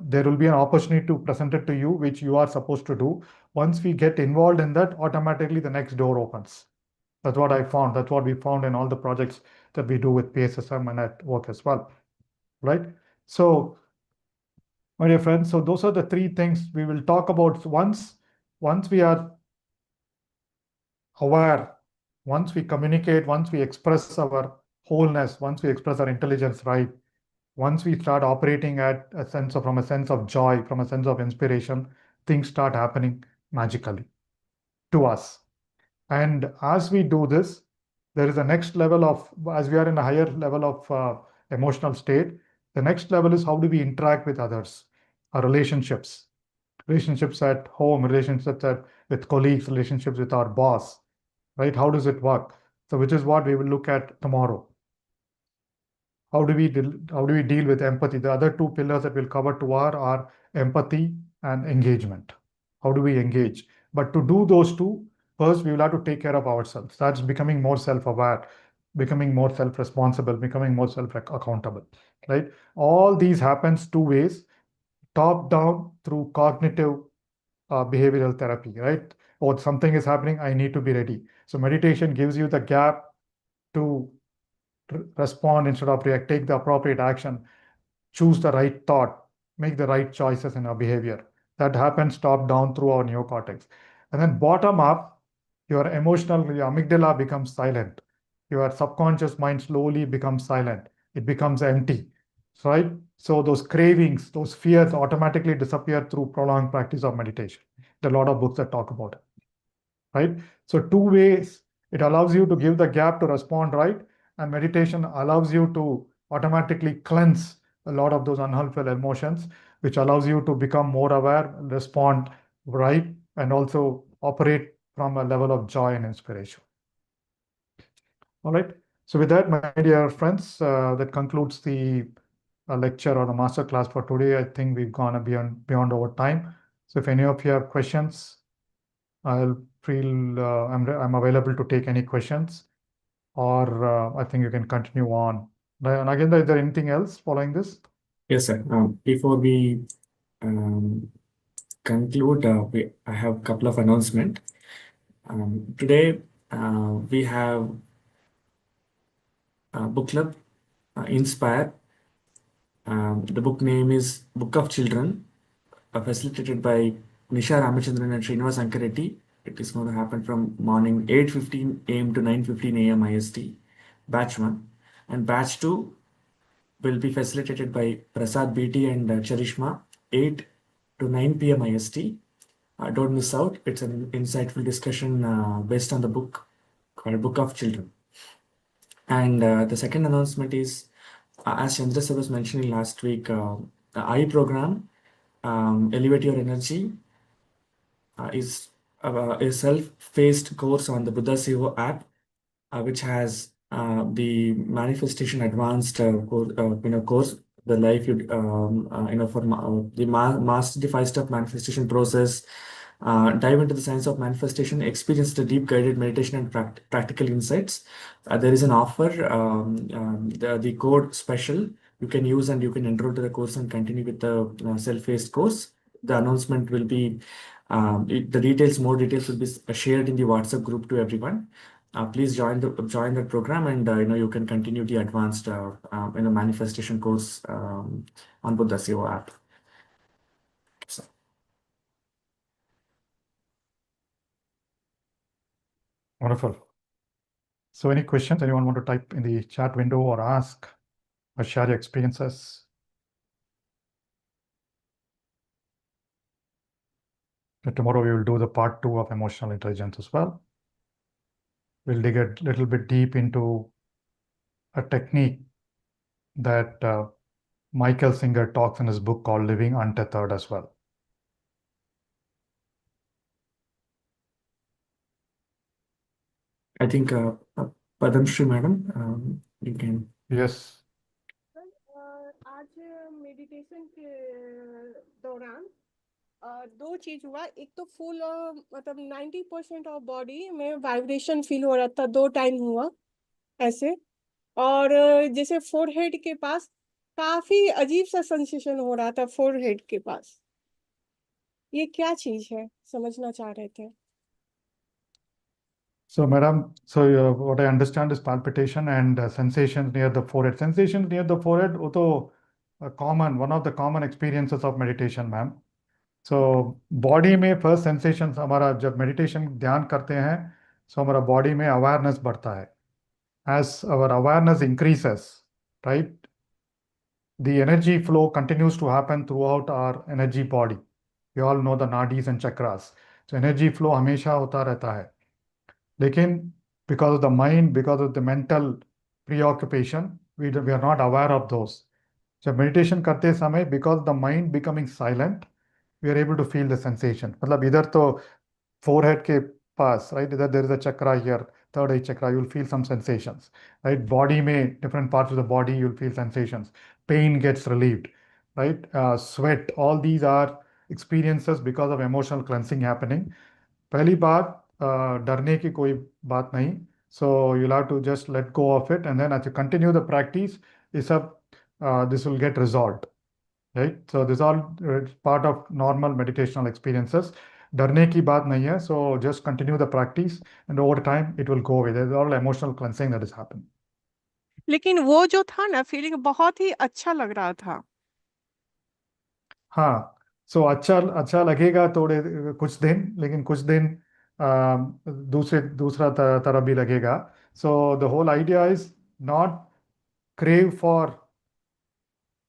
There will be an opportunity to present it to you, which you are supposed to do. Once we get involved in that, automatically the next door opens. That's what I found. That's what we found in all the projects that we do with PSSM and at work as well, right? So, my dear friends, so those are the three things we will talk about. Once we are aware, once we communicate, once we express our wholeness, once we express our intelligence right, once we start operating at from a sense of joy, from a sense of inspiration, things start happening magically to us. And as we do this, there is a next level of, as we are in a higher level of emotional state, the next level is how do we interact with others, our relationships at home, relationships with colleagues, relationships with our boss, right? How does it work? So, which is what we will look at tomorrow. How do we deal with empathy? The other two pillars that we'll cover tomorrow are empathy and engagement. How do we engage? But to do those two, first we will have to take care of ourselves. That's becoming more self-aware, becoming more self-responsible, becoming more self-accountable, right? All these happens two ways: top down through cognitive behavioral therapy, right? Or something is happening, I need to be ready. So meditation gives you the gap to respond instead of react, take the appropriate action, choose the right thought, make the right choices in our behavior. That happens top down through our neocortex. And then bottom up, your amygdala becomes silent. Your subconscious mind slowly becomes silent. It becomes empty, right? So those cravings, those fears automatically disappear through prolonged practice of meditation. There are a lot of books that talk about it, right? So two ways, it allows you to give the gap to respond right, and meditation allows you to automatically cleanse a lot of those unhelpful emotions, which allows you to become more aware, respond right, and also operate from a level of joy and inspiration. All right. So with that, my dear friends, that concludes the lecture or the master class for today. I think we've gone beyond our time. So if any of you have questions, I'm available to take any questions, or I think you can continue on. And again, is there anything else following this? Yes, sir. Before we conclude, I have a couple of announcements. Today, we have a book club, Inspire. The book name is Book of Children, facilitated by Nisha Ramachandran and Srinivas Ankareddy. It is going to happen from morning 8:15 a.m. to 9:15 a.m. IST, batch 1. And batch 2 will be facilitated by Prasad BT and Charishma, 8 to 9 p.m. IST. Don't miss out. It's an insightful discussion based on the book called Book of Children. And the second announcement is, as Chandra sir was mentioning last week, the I program, Elevate Your Energy, is a self-paced course on the Buddha Sivo app, which has the manifestation advanced course, the life you for master the 5-step manifestation process, dive into the science of manifestation, experience the deep guided meditation and practical insights. There is an offer, the code special you can use, and you can enroll to the course and continue with the self-paced course. The announcement will be, more details will be shared in the WhatsApp group to everyone. Please join the program, and you can continue the advanced manifestation course on Buddha Sivo app. So, Wonderful. So any questions anyone want to type in the chat window or ask or share your experiences? Tomorrow we will do the part 2 of emotional intelligence as well. We'll dig a little bit deep into a technique that Michael Singer talks in his book called Living Untethered as well. I think Padam Shri madam, you can. Yes. आज meditation के दौरान दो चीज हुआ। एक तो full मतलब 90% of body में वाइब्रेशन फील हो रहा था, 2 टाइम हुआ ऐसे। और जैसे फोरहेड के पास काफी अजीब सा सेंसेशन हो रहा था फोरहेड के पास। ये क्या चीज है, समझना चाह रहे थे। So, madam, so what I understand is palpitation and sensations near the forehead. Sensations near the forehead, also one of the common experiences of meditation, ma'am. So, body में first sensations हमारा जब meditation ध्यान करते हैं, so हमारा body में awareness बढ़ता है. As our awareness increases, right, the energy flow continues to happen throughout our energy body. We all know the nadis and chakras. So, energy flow हमेशा होता रहता है. लेकिन because of the mind, because of the mental preoccupation, we are not aware of those. जब meditation करते समय, because the mind becoming silent, we are able to feel the sensation. मतलब इधर तो forehead के पास, right? Either there is a chakra here, third eye chakra, you'll feel some sensations, right? Body में, different parts of the body, you'll feel sensations. Pain gets relieved, right? Sweat, all these are experiences because of emotional cleansing happening. पहली बात, डरने की कोई बात नहीं. So you'll have to just let go of it, and then as you continue the practice, this will get resolved, right? So this all part of normal meditational experiences. डरने की बात नहीं है. So just continue the practice, and over time it will go away. There's all emotional cleansing that is happening. लेकिन वो जो था ना, फीलिंग बहुत ही अच्छा लग रहा था. हाँ, सो अच्छा लगेगा थोड़े कुछ दिन, लेकिन कुछ दिन दूसरा तरह भी लगेगा. So the whole idea is not crave for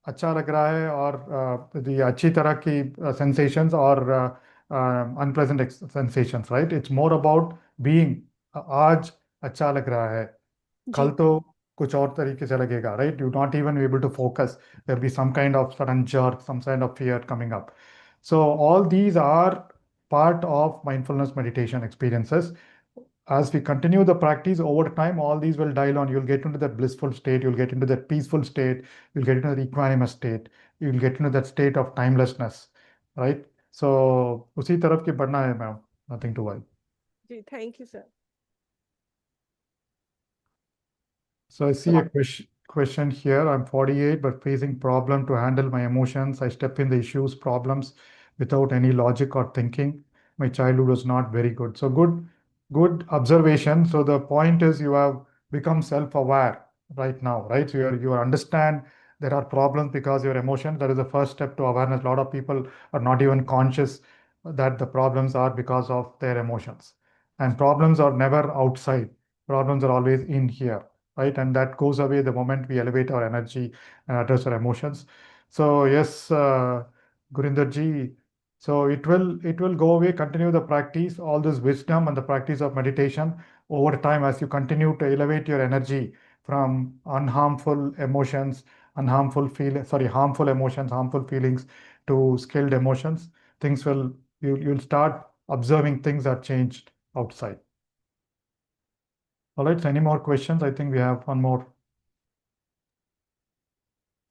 अच्छा लग रहा है और ये अच्छी तरह की सेंसेशंस और unpleasant sensations, right? It's more about being. आज अच्छा लग रहा है, कल तो कुछ और तरीके से लगेगा, right? You not even able to focus. There be some kind of sudden jerk, some kind of fear coming up. So all these are part of mindfulness meditation experiences. As we continue the practice over time, all these will dial on. You'll get into that blissful state, you'll get into that peaceful state, you'll get into the equanimous state, you'll get into that state of timelessness, right? So उसी तरफ की बढ़ना है ma'am, nothing to worry. जी, thank you sir. So I see a question here. I'm 48, but facing problem to handle my emotions. I step in the issues, problems without any logic or thinking. My childhood was not very good. So good observation. So the point is you have become self-aware right now, right? So you understand there are problems because your emotions. That is the first step to awareness. A lot of people are not even conscious that the problems are because of their emotions. And problems are never outside. Problems are always in here, right? And that goes away the moment we elevate our energy and address our emotions. So yes, Gurinder ji, so it will go away. Continue the practice, all this wisdom and the practice of meditation over time as you continue to elevate your energy from harmful emotions, harmful emotions, harmful feelings to skilled emotions. You'll start observing things that changed outside. All right, so any more questions? I think we have one more.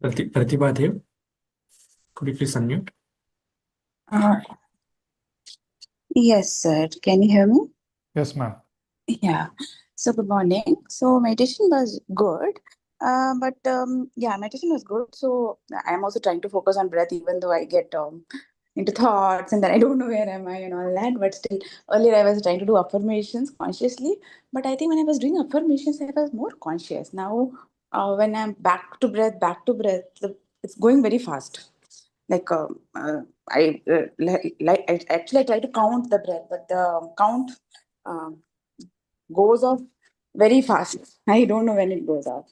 Pratibha Dev, could you please unmute? Yes, sir. Can you hear me? Yes, ma'am. Yeah. So good morning. So meditation was good. Meditation was good. So I'm also trying to focus on breath, even though I get into thoughts and then I don't know where am I and all that. But still, earlier I was trying to do affirmations consciously. But I think when I was doing affirmations, I was more conscious. Now, when I'm back to breath, it's going very fast. Like I actually I try to count the breath, but the count goes off very fast. I don't know when it goes off.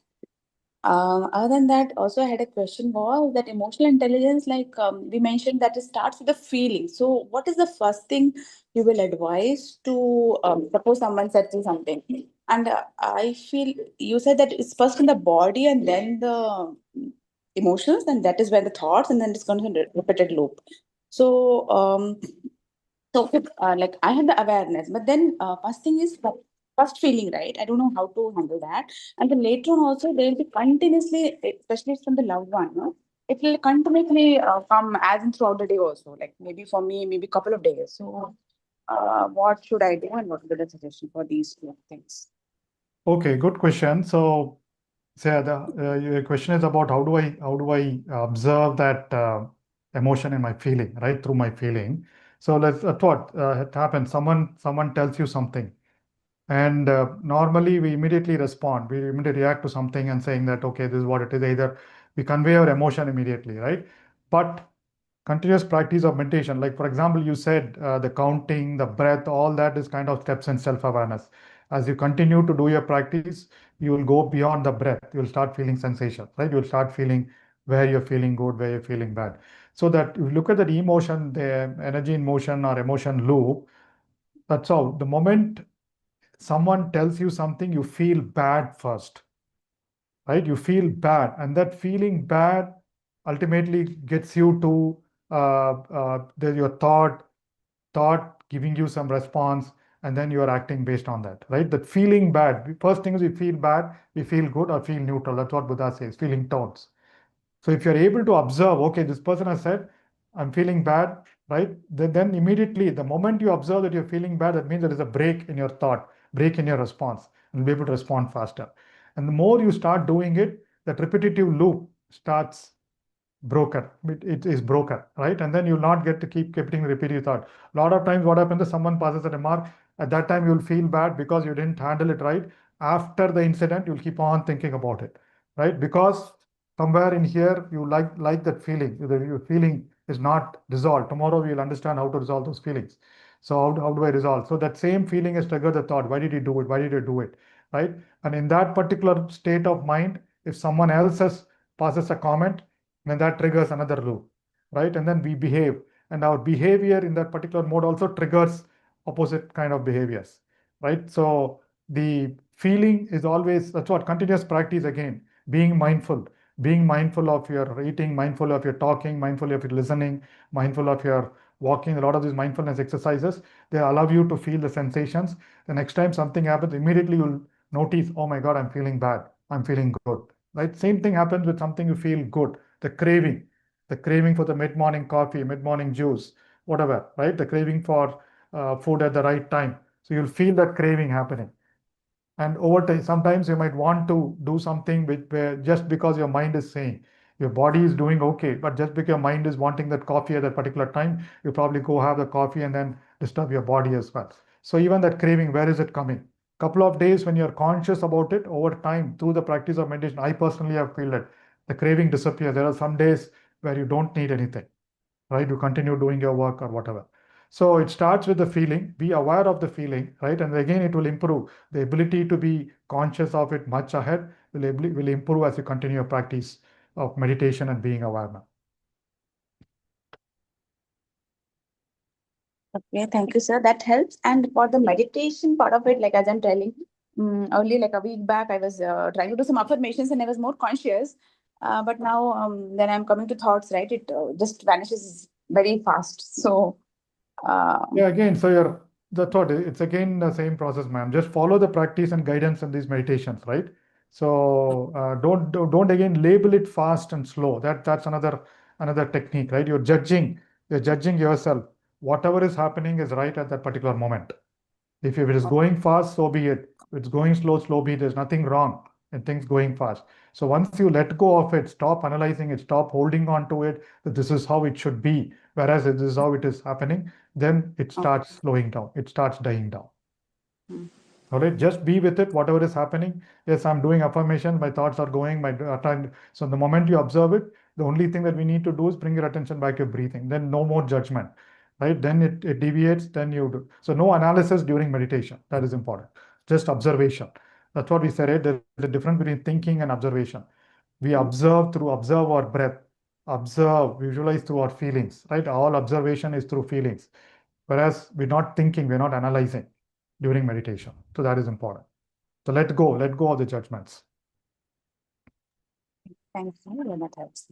Other than that, also I had a question was that emotional intelligence, like we mentioned that it starts with the feeling. So what is the first thing you will advise to suppose someone said something? And I feel you said that it's first in the body and then the emotions, and that is where the thoughts, and then it's going to repeated loop. So like I had the awareness, but then first thing is first feeling, right? I don't know how to handle that. And then later on also there will be continuously, especially from the loved one, no? it will continuously come as in throughout the day also. Like maybe for me, maybe a couple of days. So, what should I do, and what would be the suggestion for these two things? Okay, good question. So, your question is about how do I observe that emotion in my feeling, right? Through my feeling. So let's what it happens. Someone tells you something, and normally we immediately respond. We immediately react to something and saying that okay, this is what it is. Either we convey our emotion immediately, right? But continuous practice of meditation, like for example, you said the counting, the breath, all that is kind of steps in self-awareness. As you continue to do your practice, you will go beyond the breath. You will start feeling sensations, right? You will start feeling where you're feeling good, where you're feeling bad. So that if you look at that emotion, the energy in motion or emotion loop, that's all. The moment someone tells you something, you feel bad first, right? You feel bad, and that feeling bad ultimately gets you to your thought giving you some response, and then you are acting based on that, right? That feeling bad. First thing is we feel bad, we feel good, or feel neutral. That's what Buddha says, feeling tones. So if you're able to observe, okay, this person has said, I'm feeling bad, right? Then immediately, the moment you observe that you're feeling bad, that means there is a break in your thought, break in your response, and you'll be able to respond faster. And the more you start doing it, that repetitive loop starts broken. It is broken, right? And then you'll not get to keep getting repeated thought. A lot of times what happens is someone passes a remark, at that time you'll feel bad because you didn't handle it right. After the incident, you'll keep on thinking about it, right? Because somewhere in here you like that feeling. Your feeling is not resolved. Tomorrow we'll understand how to resolve those feelings. So how do I resolve? So that same feeling has triggered the thought. Why did he do it? Why did he do it? Right? And in that particular state of mind, if someone else passes a comment, then that triggers another loop, right? And then we behave, and our behavior in that particular mode also triggers opposite kind of behaviors, right? So the feeling is always, that's what continuous practice again, being mindful of your eating, mindful of your talking, mindful of your listening, mindful of your walking. A lot of these mindfulness exercises, they allow you to feel the sensations. The next time something happens, immediately you'll notice, oh my God, I'm feeling bad, I'm feeling good, right? Same thing happens with something you feel good, the craving for the mid-morning coffee, mid-morning juice, whatever, right? The craving for food at the right time. So you'll feel that craving happening. And over time, sometimes you might want to do something where just because your mind is saying, your body is doing okay, but just because your mind is wanting that coffee at that particular time, you probably go have the coffee and then disturb your body as well. So even that craving, where is it coming? Couple of days when you're conscious about it, over time through the practice of meditation, I personally have felt it. The craving disappears. There are some days where you don't need anything, right? You continue doing your work or whatever. So it starts with the feeling, be aware of the feeling, right? And again, it will improve. The ability to be conscious of it much ahead will improve as you continue your practice of meditation and being aware now. Okay, thank you, sir. That helps. And for the meditation part of it, like as I'm telling, earlier, like a week back, I was trying to do some affirmations and I was more conscious. But now, then I'm coming to thoughts, right? It just vanishes very fast. So, Yeah, again, so the thought, it's again the same process, ma'am. Just follow the practice and guidance in these meditations, right? So don't again label it fast and slow. That's another technique, right? You're judging yourself. Whatever is happening is right at that particular moment. If it is going fast, so be it. If it's going slow, slow be it. There's nothing wrong in things going fast. So once you let go of it, stop analyzing it, stop holding on to it, that this is how it should be, whereas this is how it is happening, then it starts slowing down. It starts dying down. All right, just be with it, whatever is happening. Yes, I'm doing affirmation, my thoughts are going, so the moment you observe it, the only thing that we need to do is bring your attention back to your breathing. Then no more judgment, right? Then it deviates, then you do. So no analysis during meditation. That is important. Just observation. That's what we said, right? There's a difference between thinking and observation. We observe our breath, visualize through our feelings, right? All observation is through feelings. Whereas we're not thinking, we're not analyzing during meditation. So that is important. So let go of the judgments. thank you. Yeah, that helps.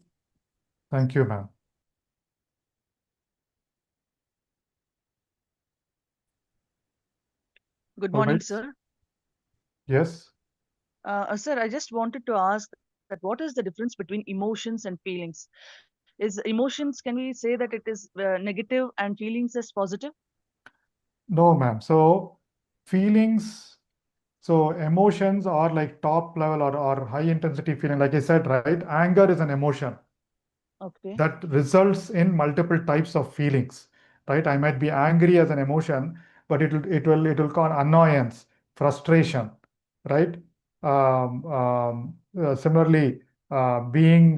Thank you, ma'am. Good All morning, right. sir. Yes. Sir, I just wanted to ask that what is the difference between emotions and feelings? Is emotions, can we say that it is negative and feelings is positive? No, ma'am. So feelings, so emotions are like top level or high intensity feeling. Like I said, right? Anger is an emotion Okay. that results in multiple types of feelings, right? I might be angry as an emotion, but it will cause annoyance, frustration, right? Similarly, being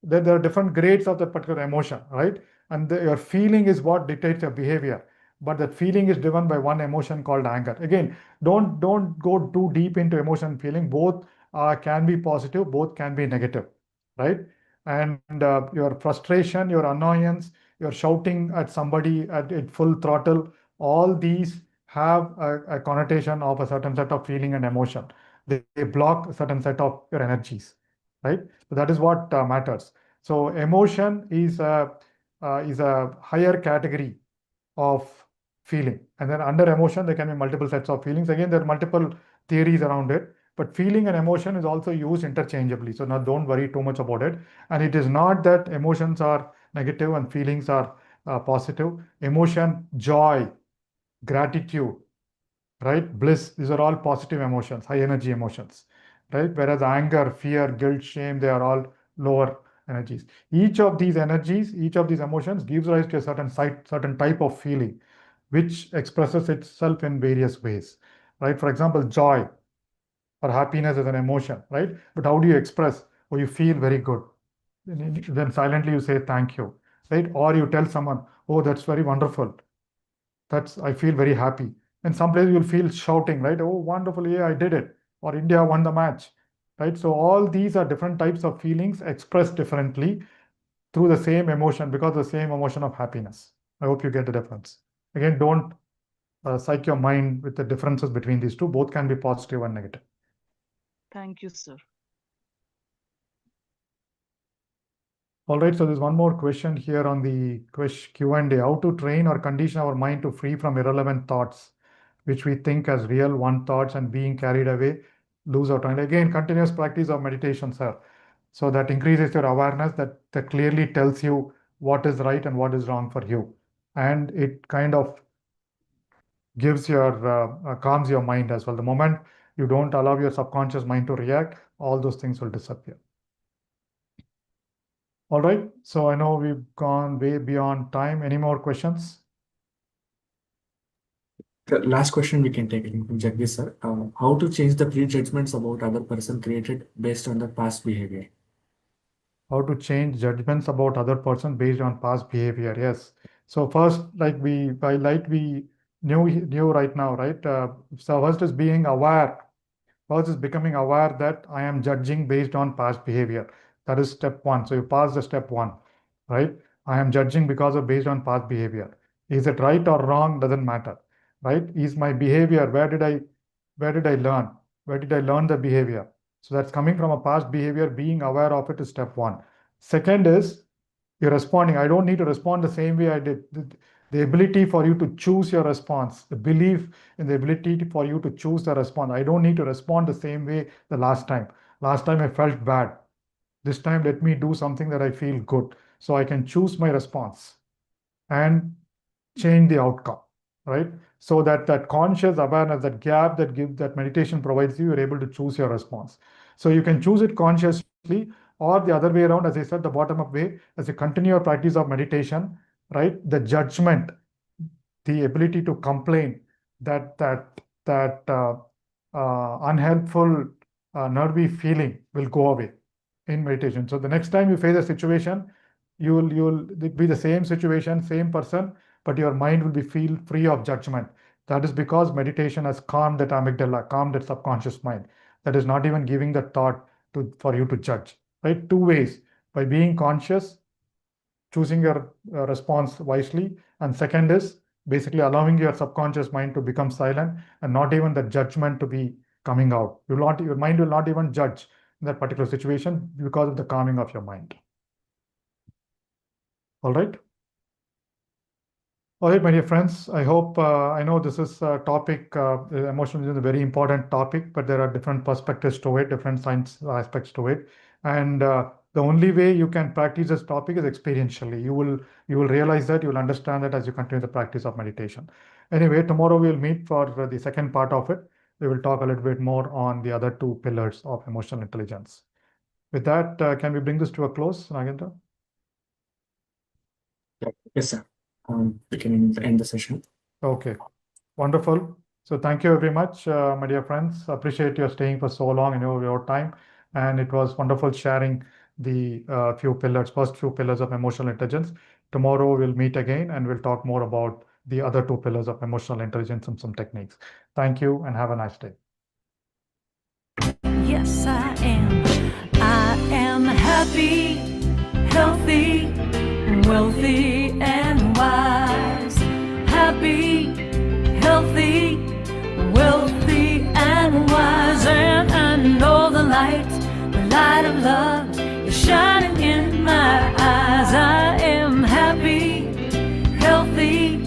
there are different grades of that particular emotion, right? And your feeling is what dictates your behavior. But that feeling is driven by one emotion called anger. Again, don't go too deep into emotion and feeling. Both can be positive, both can be negative, right? And your frustration, your annoyance, you're shouting at somebody at full throttle, all these have a connotation of a certain set of feeling and emotion. They block a certain set of your energies, right? So that is what matters. So emotion is a higher category of feeling. And then under emotion, there can be multiple sets of feelings. Again, there are multiple theories around it, but feeling and emotion is also used interchangeably. So now don't worry too much about it. And it is not that emotions are negative and feelings are positive. Emotion, joy, gratitude, right? Bliss, these are all positive emotions, high energy emotions, right? Whereas anger, fear, guilt, shame, they are all lower energies. Each of these energies, each of these emotions gives rise to a certain type of feeling, which expresses itself in various ways, right? For example, joy or happiness is an emotion, right? But how do you express? Oh, you feel very good. Then silently you say thank you, right? Or you tell someone, oh, that's very wonderful. I feel very happy. In some places you'll feel shouting, right? Oh, wonderful, yeah, I did it. Or India won the match, right? So all these are different types of feelings expressed differently through the same emotion because the same emotion of happiness. I hope you get the difference. Again, don't psych your mind with the differences between these two. Both can be positive and negative. Thank you, sir. All right, so there's one more question here on the Q&A. How to train or condition our mind to free from irrelevant thoughts, which we think as real one thoughts and being carried away, lose our time. Again, continuous practice of meditation, sir. So that increases your awareness, that clearly tells you what is right and what is wrong for you. And it kind of gives calms your mind as well. The moment you don't allow your subconscious mind to react, all those things will disappear. All right, so I know we've gone way beyond time. Any more questions? The last question we can take it from Jagdish sir. How to change the prejudgments about other person created based on the past behavior? How to change judgments about other person based on past behavior? Yes. So first, we knew right now, right? So first is being aware. First is becoming aware that I am judging based on past behavior. That is step one. So you pass the step one, right? I am judging because of based on past behavior. Is it right or wrong? Doesn't matter, right? Is my behavior, where did I learn? Where did I learn the behavior? So that's coming from a past behavior, being aware of it is step one. Second is you're responding. I don't need to respond the same way I did. The ability for you to choose your response, the belief in the ability for you to choose the response. I don't need to respond the same way the last time. Last time I felt bad. This time, let me do something that I feel good. So I can choose my response and change the outcome, right? So that conscious awareness, that gap that meditation provides you, you're able to choose your response. So you can choose it consciously or the other way around, as I said, the bottom up way, as you continue your practice of meditation, right? The judgment, the ability to complain, that unhelpful, nervy feeling will go away in meditation. So the next time you face a situation, you'll be the same situation, same person, but your mind will be feel free of judgment. That is because meditation has calmed that amygdala, calmed that subconscious mind. That is not even giving the thought for you to judge. Right? Two ways: by being conscious, choosing your response wisely, and second is basically allowing your subconscious mind to become silent and not even the judgment to be coming out. Your mind will not even judge in that particular situation because of the calming of your mind. All right. All right, my dear friends, I hope, I know this is a topic, emotion is a very important topic, but there are different perspectives to it, different science aspects to it. And the only way you can practice this topic is experientially. You will realize that, you will understand that as you continue the practice of meditation. Anyway, tomorrow we'll meet for the second part of it. We will talk a little bit more on the other two pillars of emotional intelligence. With that, can we bring this to a close, Nagendra? Yes, sir. We can end the session. Okay, wonderful. So thank you very much, my dear friends. Appreciate your staying for so long in your time. And it was wonderful sharing the first few pillars of emotional intelligence. Tomorrow we'll meet again and we'll talk more about the other two pillars of emotional intelligence and some techniques. Thank you and have a nice day. Yes, I am. I am happy, healthy, wealthy, and wise. Happy, healthy, wealthy, and wise. And I know the light of love is shining in my eyes. I am happy, healthy,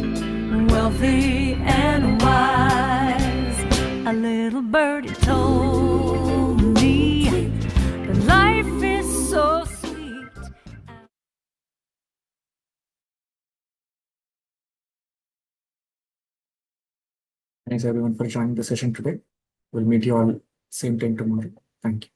wealthy, and wise. A little birdie told me that life is so sweet. Thanks everyone for joining the session today. We'll meet you all same time tomorrow. Thank you.